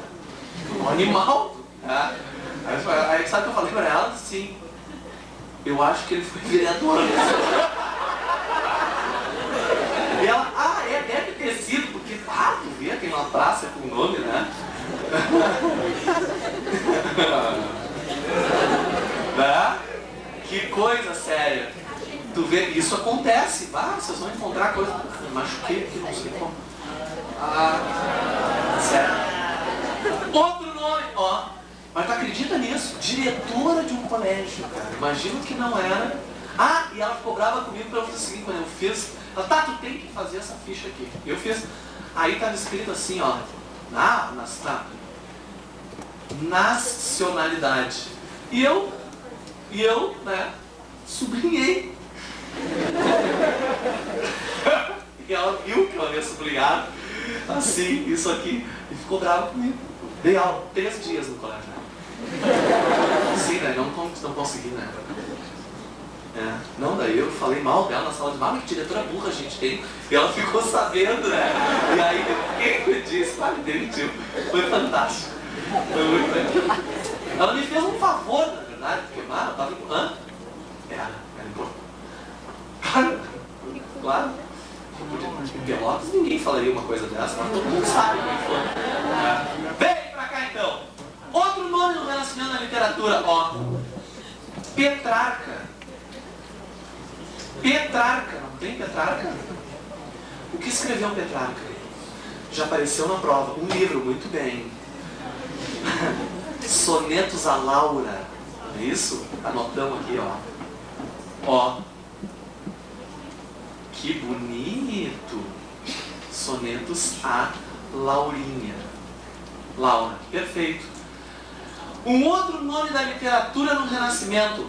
Um animal? Aí sabe o que eu falei pra ela? Sim, eu acho que ele foi vereador. E ela, deve ter sido, porque, tu vê, tem uma praça com o nome, né? Que coisa séria. Tu vê, isso acontece. Vocês vão encontrar coisa. Me machuquei aqui, não sei como. Sério. Outro nome, mas tu acredita nisso? Diretora de um colégio, cara. Imagina que não era. E ela ficou brava comigo pelo seguinte, quando eu fiz. Ela, tu tem que fazer essa ficha aqui. Eu fiz. Aí estava escrito assim, nacionalidade. E eu, né, sublinhei. E ela viu que eu havia sublinhado, assim, isso aqui, e ficou brava comigo. Dei aula 3 dias no colégio, né? Sim, né, não consegui, né? Não, daí eu falei mal dela na sala de aula, que diretora burra a gente tem. E ela ficou sabendo, né? E aí, quem me disse? Me demitiu. Foi fantástico. Foi muito bem. Ela me fez um favor, na verdade, porque ela estava em... Era importante. Claro. Em Pelotas ninguém falaria uma coisa dessa, mas todo mundo sabe quem foi. Vem pra cá então. Outro nome no Renascimento na literatura, Petrarca. Petrarca, não tem Petrarca? O que escreveu Petrarca? Já apareceu na prova, um livro, muito bem. Sonetos a Laura, não é isso? Anotamos aqui, que bonito! Sonetos a Laurinha. Laura, perfeito. Um outro nome da literatura no Renascimento,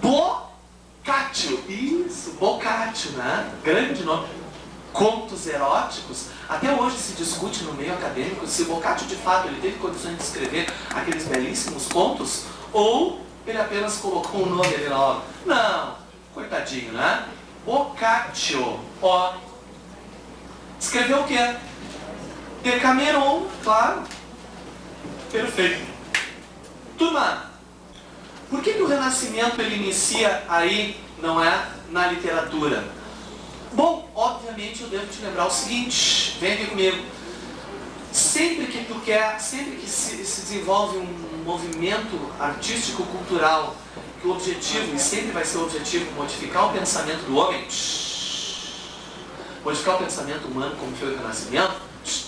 Boccaccio. Isso, Boccaccio, né? Grande nome. Contos eróticos. Até hoje se discute no meio acadêmico se Boccaccio de fato ele teve condições de escrever aqueles belíssimos contos ou ele apenas colocou um nome ali na obra. Não, coitadinho, né? Boccaccio, escreveu o quê? Decameron, claro. Perfeito. Turma, Por que o Renascimento ele inicia aí, não é, na literatura? Bom, obviamente eu devo te lembrar o seguinte, vem aqui comigo. Sempre que se desenvolve um movimento artístico-cultural, que o objetivo, e sempre vai ser o objetivo, modificar o pensamento do homem, modificar o pensamento humano como foi o Renascimento,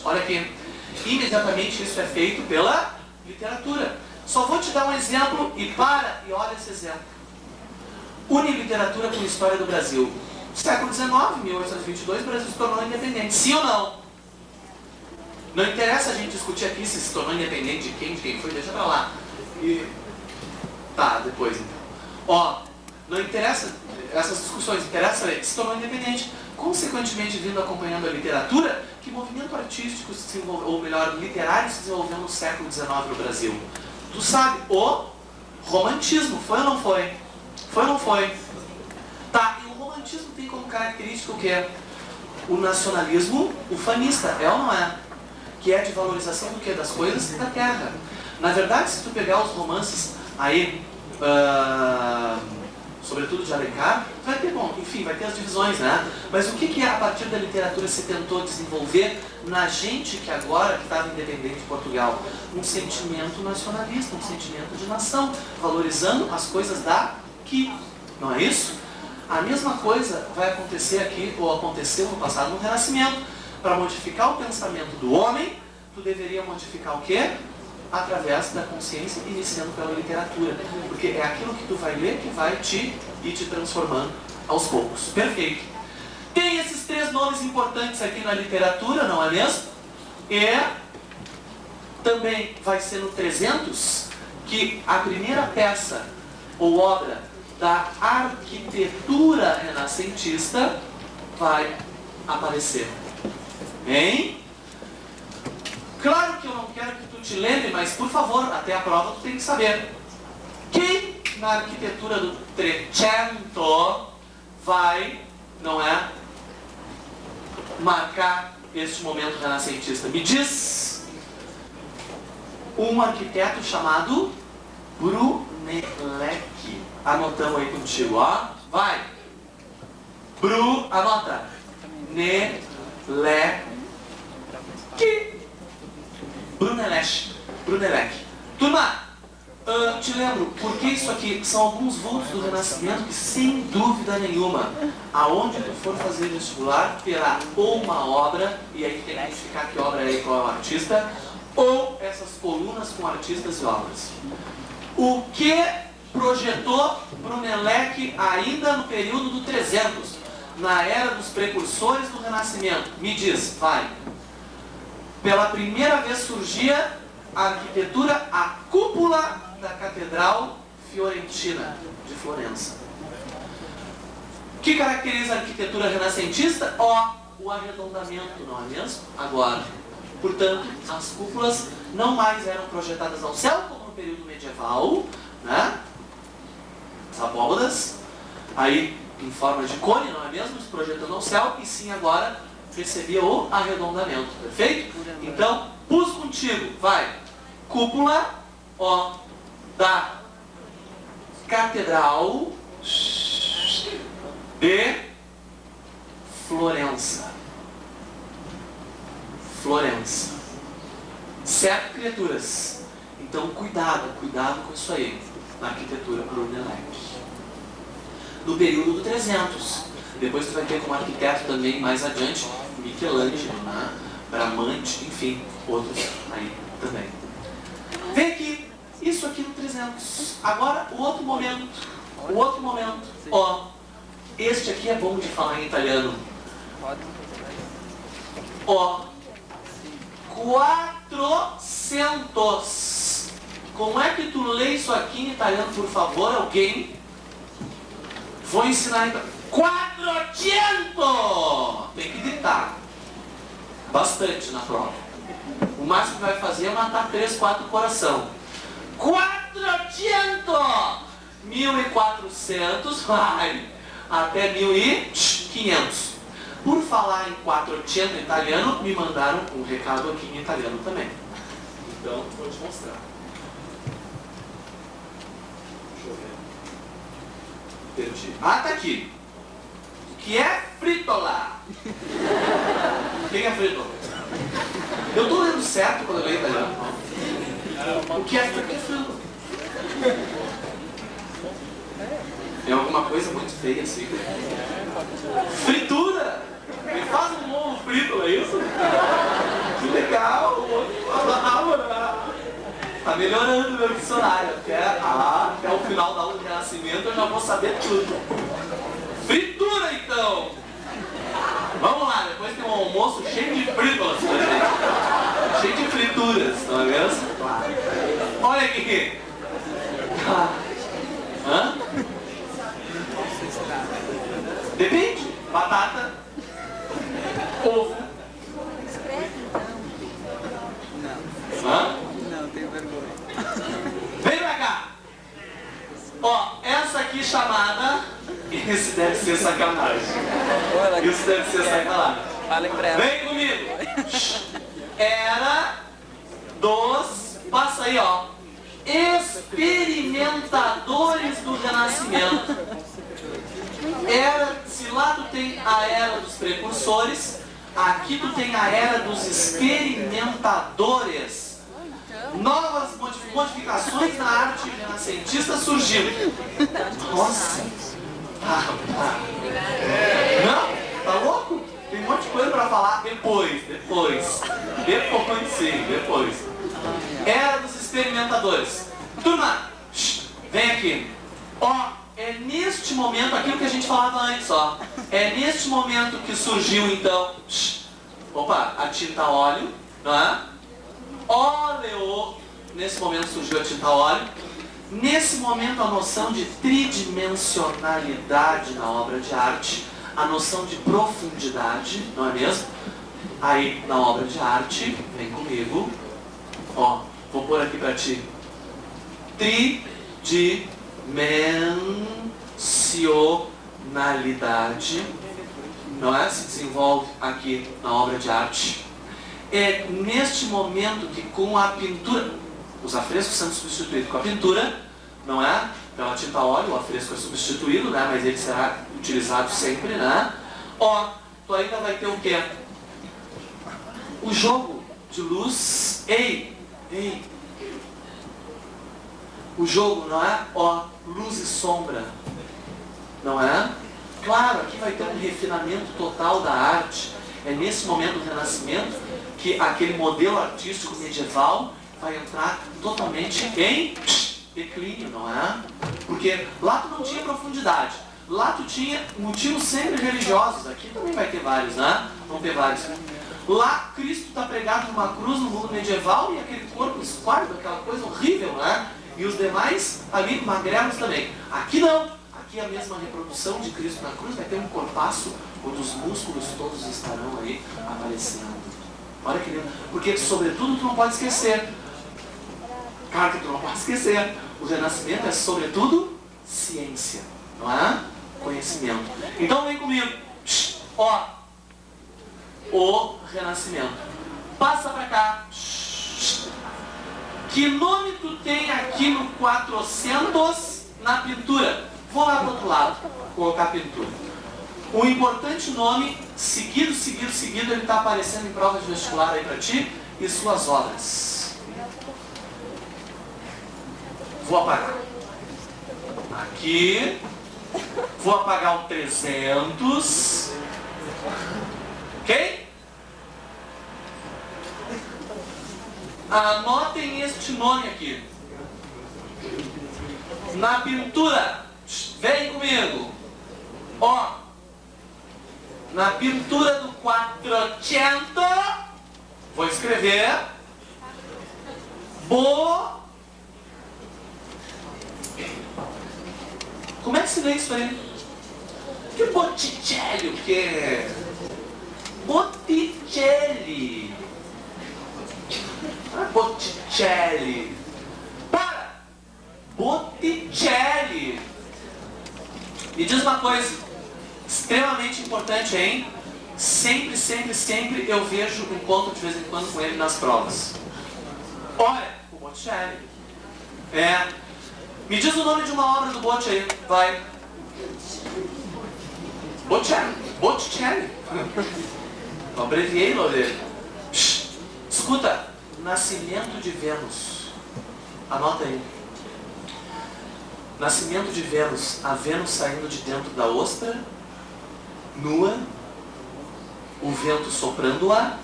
olha aqui, imediatamente isso é feito pela literatura. Só vou te dar um exemplo e olha esse exemplo. Une literatura com história do Brasil. Século XIX, 1822, o Brasil se tornou independente. Sim ou não? Não interessa a gente discutir aqui se tornou independente de quem foi, deixa pra lá. Tá, depois então. Ó, não interessa essas discussões, interessa saber se tornou independente. Consequentemente, vindo acompanhando a literatura, que movimento artístico se desenvolveu, ou melhor, literário se desenvolveu no século XIX no Brasil? Tu sabe, o romantismo, foi ou não foi? Foi ou não foi? Tá, e o romantismo tem como característica o quê? O nacionalismo ufanista, é ou não é? Que é de valorização do quê? Das coisas da terra. Na verdade, se tu pegar os romances aí, sobretudo de Alencar, vai ter, bom, enfim, vai ter as divisões, né? Mas o que a partir da literatura se tentou desenvolver na gente que agora, que estava independente de Portugal? Um sentimento nacionalista, um sentimento de nação, valorizando as coisas daqui, não é isso? A mesma coisa vai acontecer aqui, ou aconteceu no passado, no Renascimento. Para modificar o pensamento do homem, tu deveria modificar o quê? Através da consciência, iniciando pela literatura. Porque é aquilo que tu vai ler que vai ir te transformando aos poucos. Perfeito. Tem esses três nomes importantes aqui na literatura, não é mesmo? E também vai ser no 300 que a primeira peça ou obra da arquitetura renascentista vai aparecer. Hein? Claro que eu não quero que tu te lembre, mas por favor, até a prova tu tem que saber. Quem na arquitetura do Trecento vai, não é, marcar este momento renascentista? Me diz um arquiteto chamado Brunelleschi. Anotamos aí contigo, ó. Vai. Anota. Brunelleschi. Turma, te lembro, porque isso aqui são alguns vultos do Renascimento que, sem dúvida nenhuma, aonde tu for fazer vestibular, terá ou uma obra, e aí tem que identificar que obra é e qual é o artista, ou essas colunas com artistas e obras. O que projetou Brunelleschi ainda no período do 300, na era dos precursores do Renascimento? Me diz, vai. Pela primeira vez surgia a arquitetura, a cúpula da Catedral Fiorentina de Florença. O que caracteriza a arquitetura renascentista? O arredondamento, não é mesmo? Agora, portanto, as cúpulas não mais eram projetadas ao céu, como no período medieval, né? As abóbadas, aí em forma de cone, não é mesmo? Se projetando ao céu, e sim agora recebia o arredondamento, perfeito? Então, pus contigo, vai. Cúpula, da Catedral de Florença. Certo, criaturas? Então, cuidado com isso aí, na arquitetura Brunelleschi. No período do 300. Depois tu vai ter como arquiteto também, mais adiante, Michelangelo, né? Bramante, enfim, outros aí também. Vem aqui, isso aqui no 300. Agora, o outro momento. Este aqui é bom de falar em italiano. 400. Como é que tu lê isso aqui em italiano, por favor, alguém? Vou ensinar em italiano. 400! Tem que gritar. Bastante na prova. O máximo que vai fazer é matar 3, 4 coração. 400! 1400 vai até 1500. Por falar em 400 em italiano, me mandaram um recado aqui em italiano também. Então, vou te mostrar. Perdi. Ah, tá aqui. O que é frítola? O que é frítola? Eu tô lendo certo quando eu leio italiano. O que é frítola? É alguma coisa muito feia assim. Fritura! Me faz um ovo frito, é isso? Que legal! Tá melhorando meu dicionário. Até o final da aula de renascimento eu já vou saber tudo. Fritura, então! Vamos lá, depois tem um almoço cheio de frítulas pra gente. Cheio de frituras, não é mesmo? Olha aqui! Hã? Depende. Batata, ovo. Hã? Não, tenho vergonha. Vem pra cá. Ó, essa aqui chamada... Isso deve ser sacanagem. Isso deve ser sacanagem. Fala em breve. Vem comigo. Era dos... Passa aí, ó. Experimentadores do Renascimento. Se lá tu tem a era dos precursores, aqui tu tem a era dos experimentadores. Novas modificações na arte renascentista surgiram. Nossa! Não? Tá louco? Tem um monte de coisa pra falar depois sim, depois. Era dos experimentadores. Turma, vem aqui. Ó, é neste momento, aquilo que a gente falava antes, ó. É neste momento que surgiu, então, a tinta óleo, não é? Óleo. Nesse momento surgiu a tinta óleo. Nesse momento, a noção de tridimensionalidade na obra de arte, a noção de profundidade, não é mesmo? Aí, na obra de arte, vem comigo, ó, vou pôr aqui pra ti. Tridimensionalidade, não é? Se desenvolve aqui na obra de arte. É neste momento que com a pintura, os afrescos sendo substituídos com a pintura, não é? Pela tinta óleo, o afresco é substituído, né? Mas ele será utilizado sempre, né? Ó, tu ainda vai ter o quê? O jogo de luz. Ei! O jogo, não é? Ó, luz e sombra, não é? Claro, aqui vai ter um refinamento total da arte. É nesse momento do Renascimento que aquele modelo artístico medieval vai entrar totalmente em declínio, não é? Porque lá tu não tinha profundidade. Lá tu tinha motivos sempre religiosos. Aqui também vai ter vários, né? Vão ter vários. Lá Cristo está pregado numa cruz no mundo medieval e aquele corpo esquálido, aquela coisa horrível, né? E os demais ali magrelos também. Aqui não. Aqui a mesma reprodução de Cristo na cruz vai ter um corpaço onde os músculos todos estarão aí aparecendo. Olha que lindo. Porque, sobretudo, tu não pode esquecer. Claro que tu não pode esquecer. O Renascimento é, sobretudo, ciência. Não é? Conhecimento. Então, vem comigo. Ó. O Renascimento. Passa pra cá. Que nome tu tem aqui no 400 na pintura? Vou lá pro outro lado, colocar a pintura. O importante nome, seguido, ele está aparecendo em prova de vestibular aí pra ti, e suas obras. Vou apagar. Aqui. Vou apagar o 300. Ok? Anotem este nome aqui. Na pintura, vem comigo. Ó, na pintura do 400, vou escrever Como é que se lê isso aí? Que Botticelli, o que? Botticelli. Botticelli. Para! Botticelli. Me diz uma coisa extremamente importante, hein? Sempre eu vejo, encontro de vez em quando com ele nas provas. Olha, o Botticelli. Me diz o nome de uma obra do Botticelli, vai. Botticelli. Eu abreviei, Lorena. Escuta, Nascimento de Vênus. Anota aí. Nascimento de Vênus. A Vênus saindo de dentro da ostra, nua, o vento soprando-a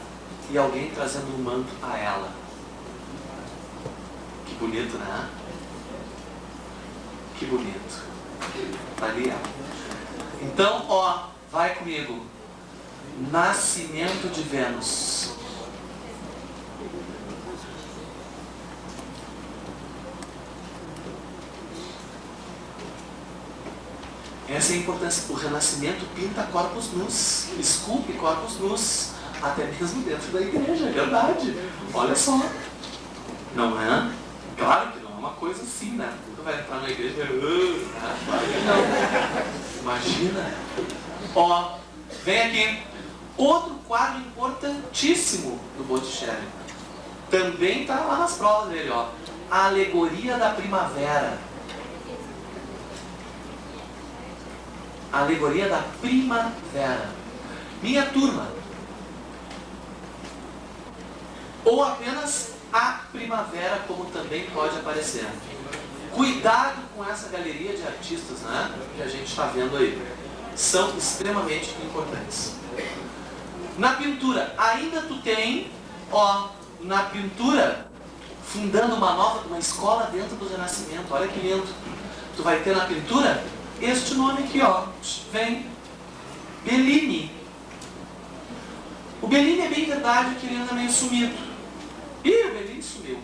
e alguém trazendo um manto a ela. Que bonito, né? Que bonito. Tá ali ela. Então, ó, vai comigo. Nascimento de Vênus. Essa é a importância. O Renascimento pinta corpos nus, esculpe corpos nus, até mesmo dentro da igreja, é verdade. Olha só. Não é? Claro que não é uma coisa assim, né? Tu vai entrar na igreja e não. Imagina. Ó, vem aqui. Outro quadro importantíssimo do Botticelli. Também está lá nas provas dele, ó. A Alegoria da Primavera. Alegoria da Primavera. Minha turma. Ou apenas a primavera, como também pode aparecer. Cuidado com essa galeria de artistas, né, que a gente está vendo aí. São extremamente importantes. Na pintura, ainda tu tem, ó, na pintura, fundando uma escola dentro do Renascimento. Olha que lindo. Tu vai ter na pintura este nome aqui, ó, vem, Bellini. O Bellini é bem verdade que ele anda meio sumido. Ih, o Bellini sumiu.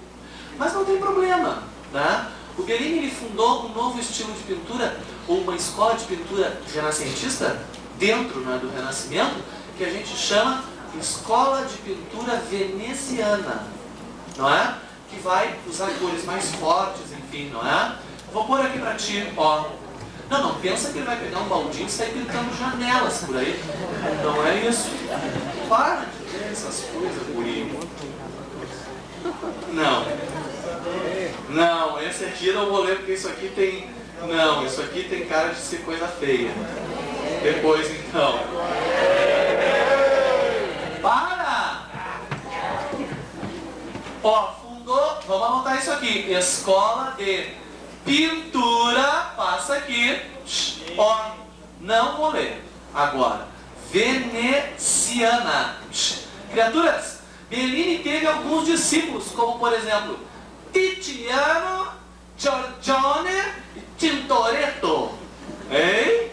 Mas não tem problema, né? O Bellini ele fundou um novo estilo de pintura, ou uma escola de pintura renascentista, dentro, né, do Renascimento, que a gente chama Escola de Pintura Veneziana, não é? Que vai usar cores mais fortes, enfim, não é? Vou pôr aqui pra ti, ó. Não pensa que ele vai pegar um baldinho e sair pintando janelas por aí. Não é isso. Para de ver essas coisas, guri. Não, esse aqui eu não vou ler porque isso aqui tem... Não, isso aqui tem cara de ser coisa feia. Depois então. Para! Ó, fundou... Vamos anotar isso aqui. Escola de Pintura, passa aqui. Ó, não vou ler. Agora, Veneziana. Criaturas, Bellini teve alguns discípulos, como por exemplo, Tiziano, Giorgione e Tintoretto. Hein?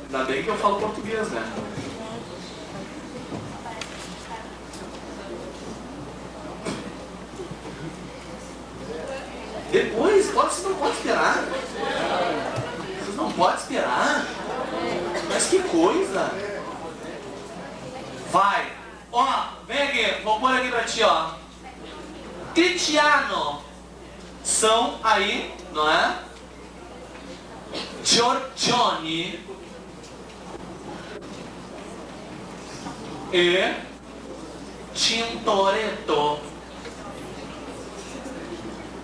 Ainda bem que eu falo português, né? Depois, vocês não podem esperar. Vocês não podem esperar. Mas que coisa. Vai. Ó, vem aqui. Vou pôr aqui pra ti, ó. Tiziano. São aí, não é? Giorgione. E Tintoretto.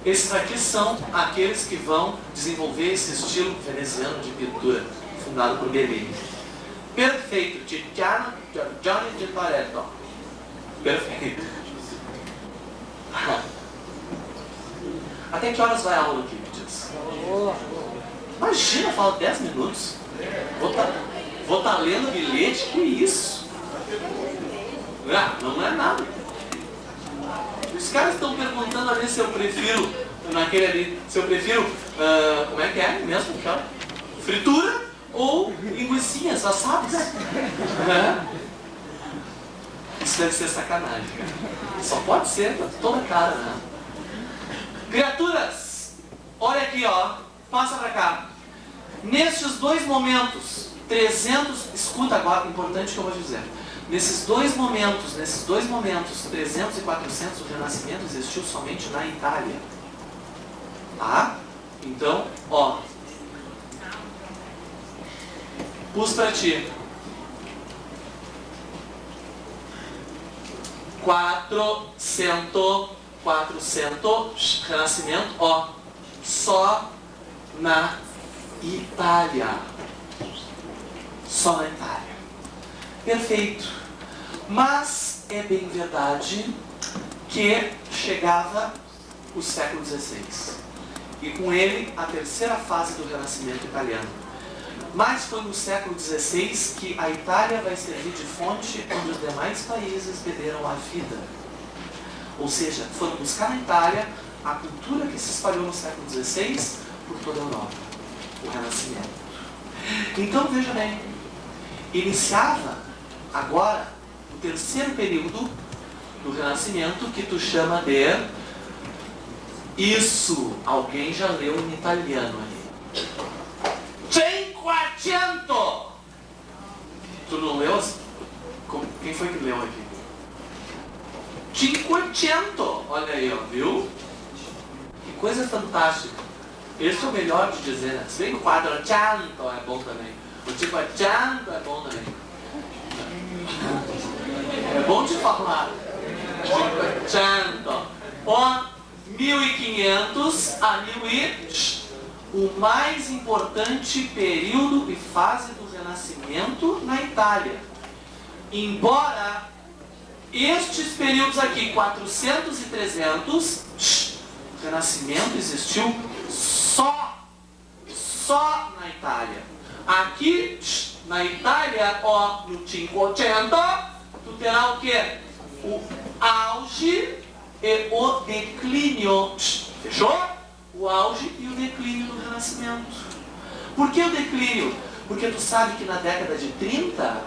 Esses aqui são aqueles que vão desenvolver esse estilo veneziano de pintura, fundado por Bellini. Perfeito. Tiziano, Giorgione e Tintoretto. Perfeito. Até que horas vai a aula aqui, Pedidos? Imagina, fala 10 minutos. Vou tá lendo bilhete, que isso? Não é nada. Os caras estão perguntando ali se eu prefiro, naquele ali, se eu prefiro, como é que é mesmo? Fritura ou linguicinhas assadas? Isso deve ser sacanagem, cara. Só pode ser, tá toda cara, né? Criaturas, olha aqui, ó, passa pra cá. Nestes dois momentos, 300, escuta agora, importante que eu vou dizer. Nesses dois momentos, 300 e 400, o Renascimento existiu somente na Itália. Tá? Então, ó. Pus pra ti. 400, Renascimento, ó. Só na Itália. Só na Itália. Perfeito. Mas é bem verdade que chegava o século XVI. E com ele a terceira fase do Renascimento italiano. Mas foi no século XVI que a Itália vai servir de fonte onde os demais países beberam a vida. Ou seja, foram buscar na Itália a cultura que se espalhou no século XVI por toda a Europa. O Renascimento. Então, veja bem, iniciava agora o terceiro período do Renascimento, que tu chama de... Isso, alguém já leu em italiano aí. Cinquecento! Tu não leu? Quem foi que leu aqui? Cinquecento! Olha aí, ó, viu? Que coisa fantástica. Esse é o melhor de dizer, né? Se bem que o quattrocento é bom também. O cinquecento é bom também. É bom de falar. Cinquecento. Ó, 1500 a 1000 o mais importante período e fase do Renascimento na Itália. Embora estes períodos aqui, 400 e 300, o Renascimento existiu só na Itália. Aqui, na Itália, ó, no 500, tu terá o quê? O auge e o declínio. Fechou? O auge e o declínio do Renascimento. Por que o declínio? Porque tu sabe que na década de 30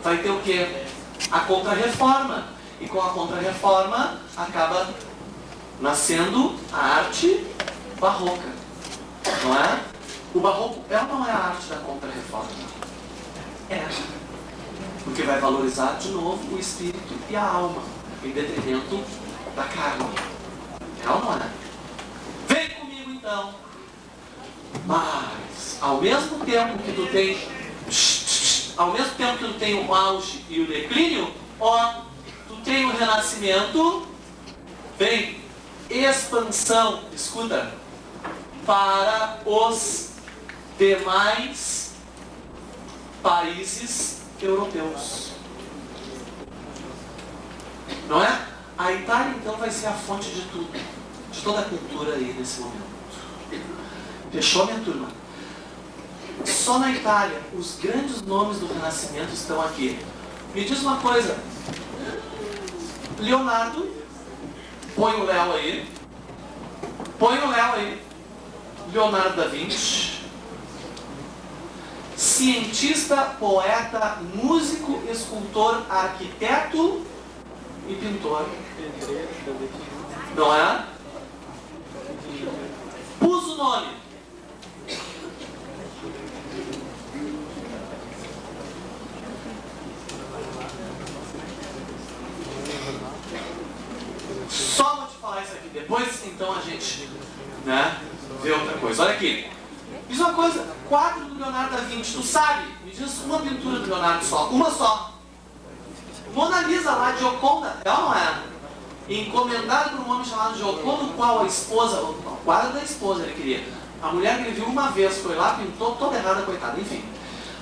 vai ter o quê? A Contra-Reforma. E com a Contra-Reforma acaba nascendo a arte barroca. Não é? O barroco é ou não é a arte da Contra-Reforma? É. Porque vai valorizar de novo o espírito e a alma, em detrimento da carne. É ou não é? Vem comigo então. Mas, ao mesmo tempo que tu tem o auge e o declínio, ó, tu tem o renascimento, vem expansão, escuta, para os demais países europeus. Não é? A Itália então vai ser a fonte de tudo, de toda a cultura aí nesse momento. Fechou, minha turma? Só na Itália, os grandes nomes do Renascimento estão aqui. Me diz uma coisa. Leonardo, põe o Léo aí. Põe o Léo aí. Leonardo da Vinci. Cientista, poeta, músico, escultor, arquiteto e pintor. Não é? Pus o nome. Só vou te falar isso aqui. Depois, então, a gente, né, vê outra coisa. Olha aqui. Diz uma coisa. Quadro do Leonardo da Vinci. Tu sabe? Me diz uma pintura do Leonardo só. Uma só. Mona Lisa lá, Gioconda. É ou não é? Encomendado por um homem chamado Gioconda, o qual a esposa, o quadro da esposa ele queria. A mulher que ele viu uma vez, foi lá, pintou toda errada, coitada, enfim.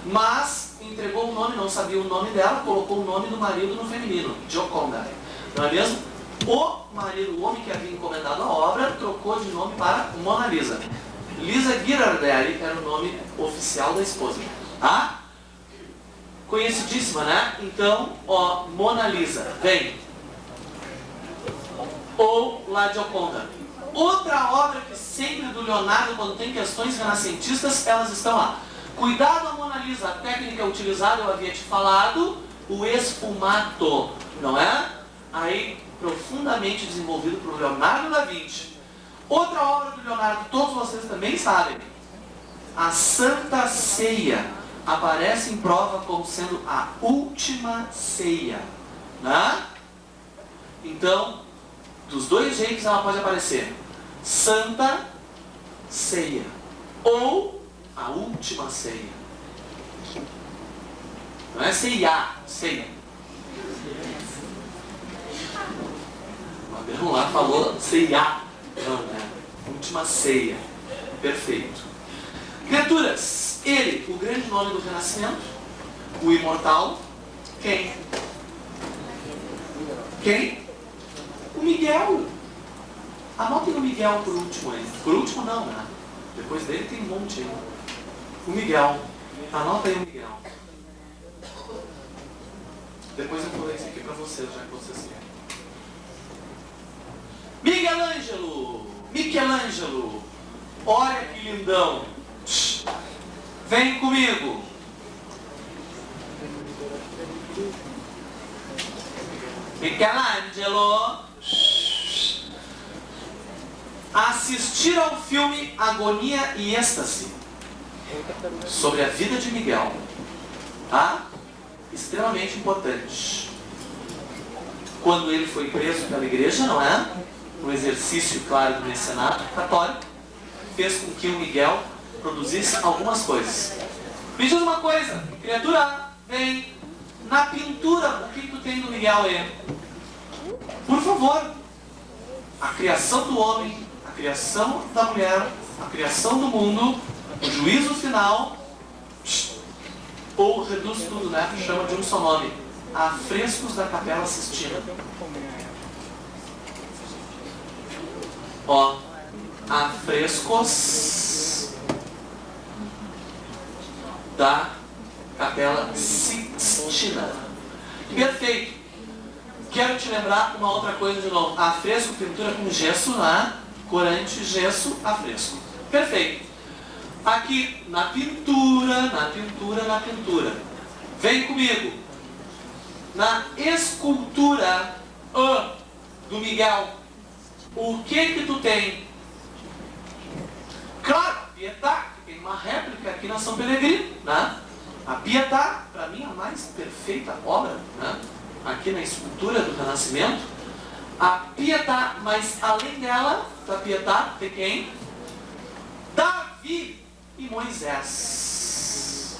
Mas entregou o nome, não sabia o nome dela, colocou o nome do marido no feminino, Gioconda. Não é mesmo? O marido, o homem que havia encomendado a obra, trocou de nome para Mona Lisa. Lisa Ghirardelli era o nome oficial da esposa. Ah? Conhecidíssima, né? Então, ó, Mona Lisa, vem. Ou La Gioconda. Outra obra que sempre do Leonardo, quando tem questões renascentistas, elas estão lá. Cuidado a Mona Lisa, a técnica utilizada, eu havia te falado, o esfumato, não é? Aí, profundamente desenvolvido por Leonardo da Vinci. Outra obra do Leonardo, todos vocês também sabem, a Santa Ceia, aparece em prova como sendo a última ceia, né? Então, dos dois jeitos ela pode aparecer, Santa Ceia ou a última ceia. Não é ceia, ceia. O Abel lá falou ceia. Não, é última ceia. Perfeito. Criaturas, ele, o grande nome do Renascimento, o imortal, quem? Quem? O Miguel. Anotem o Miguel por último aí. Por último não, né? Depois dele tem um monte aí. O Miguel. Anota aí o Miguel. Depois eu vou ler isso aqui para vocês, já que vocês querem. Michelangelo! Michelangelo! Olha que lindão! Vem comigo! Michelangelo! Assistir ao filme Agonia e Êxtase sobre a vida de Miguel. Tá? Extremamente importante. Quando ele foi preso pela igreja, não é? No exercício, claro, do mecenato católico, fez com que o Miguel produzisse algumas coisas. Me diz uma coisa, criatura, vem. Na pintura, o que tu tem do Miguel aí? Por favor. A criação do homem, a criação da mulher, a criação do mundo, o juízo final, ou reduz tudo, né? Chama de um só nome. Afrescos da Capela Sistina. Ó, afrescos da Capela Sistina. Perfeito. Quero te lembrar uma outra coisa de novo. Afresco, pintura com gesso, né? Corante, gesso, afresco. Perfeito. Aqui, na pintura, na pintura, na pintura. Vem comigo. Na escultura do Miguel, o que tu tem? Claro, a Pietà, que tem uma réplica aqui na São Pellegrino, né? A Pietà, para mim, a mais perfeita obra, né? Aqui na escultura do Renascimento. A Pietà, mas além dela, da Pietà, tem quem? Davi e Moisés.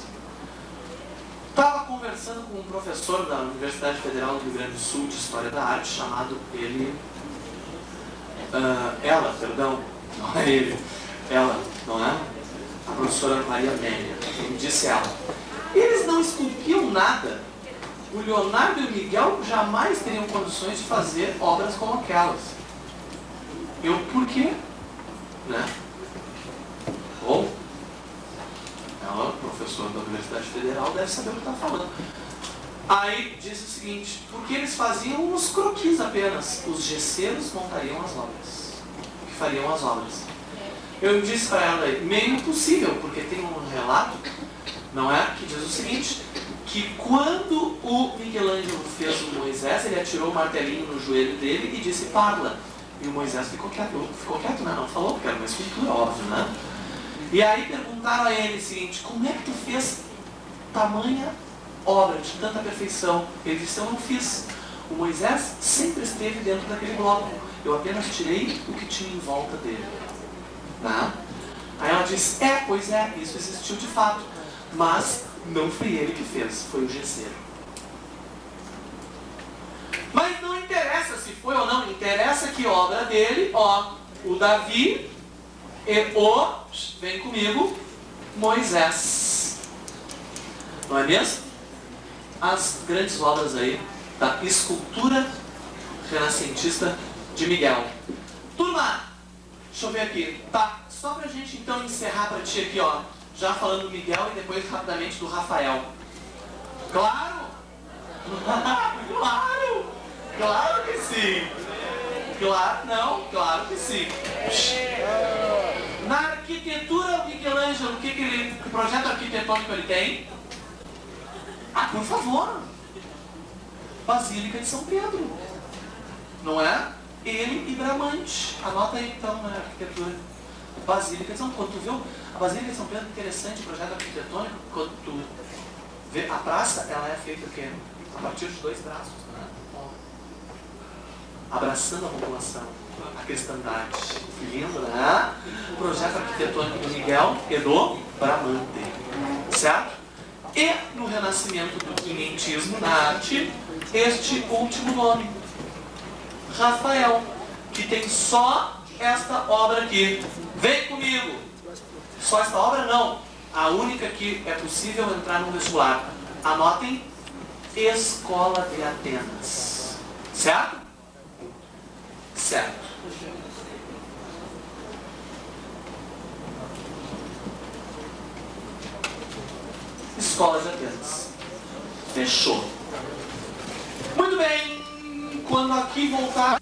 Estava conversando com um professor da Universidade Federal do Rio Grande do Sul de História da Arte, chamado ela, não é ele, ela, não é? A professora Maria Amélia, como disse ela. Eles não esculpiam nada. O Leonardo e o Miguel jamais teriam condições de fazer obras como aquelas. Por quê? Né? Bom, ela, professora da Universidade Federal, deve saber o que está falando. Aí disse o seguinte, porque eles faziam os croquis apenas, os gesseiros montariam as obras, que fariam as obras. Eu disse para ela aí, meio impossível, porque tem um relato, não é, que diz o seguinte, que quando o Michelangelo fez o Moisés, ele atirou o martelinho no joelho dele e disse, parla. E o Moisés ficou quieto, né? Não falou, porque era uma escultura, óbvio, né? E aí perguntaram a ele o seguinte, como é que tu fez tamanha obra de tanta perfeição? Ele disse, eu não fiz. O Moisés sempre esteve dentro daquele bloco. Eu apenas tirei o que tinha em volta dele. Né? Aí ela disse, pois é, isso existiu de fato. Mas não foi ele que fez, foi o gesseiro. Mas não interessa se foi ou não, interessa que obra dele, o Davi e vem comigo, Moisés. Não é mesmo? As grandes obras aí da escultura renascentista de Miguel. Turma, deixa eu ver aqui. Tá, só pra gente então encerrar pra ti aqui, já falando do Miguel e depois rapidamente do Rafael. Claro! Claro! Claro que sim! Claro que sim. Na arquitetura, o Michelangelo, que projeto arquitetônico ele tem? Por favor! Basílica de São Pedro. Não é? Ele e Bramante. Anota aí então na arquitetura. Basílica de São Pedro. Quando tu viu a Basílica de São Pedro, interessante, projeto arquitetônico, quando tu vê a praça, ela é feita o quê? A partir de 2 braços, né? Abraçando a população, a cristandade. Lindo, né? O projeto arquitetônico do Miguel e do Bramante. Certo? E no renascimento do quinhentismo na arte, este último nome, Rafael, que tem só esta obra aqui. Vem comigo! Só esta obra? Não. A única que é possível entrar no vestibular. Anotem, Escola de Atenas. Certo? Certo. Escola de Atenas. Fechou. Muito bem. Quando aqui voltar...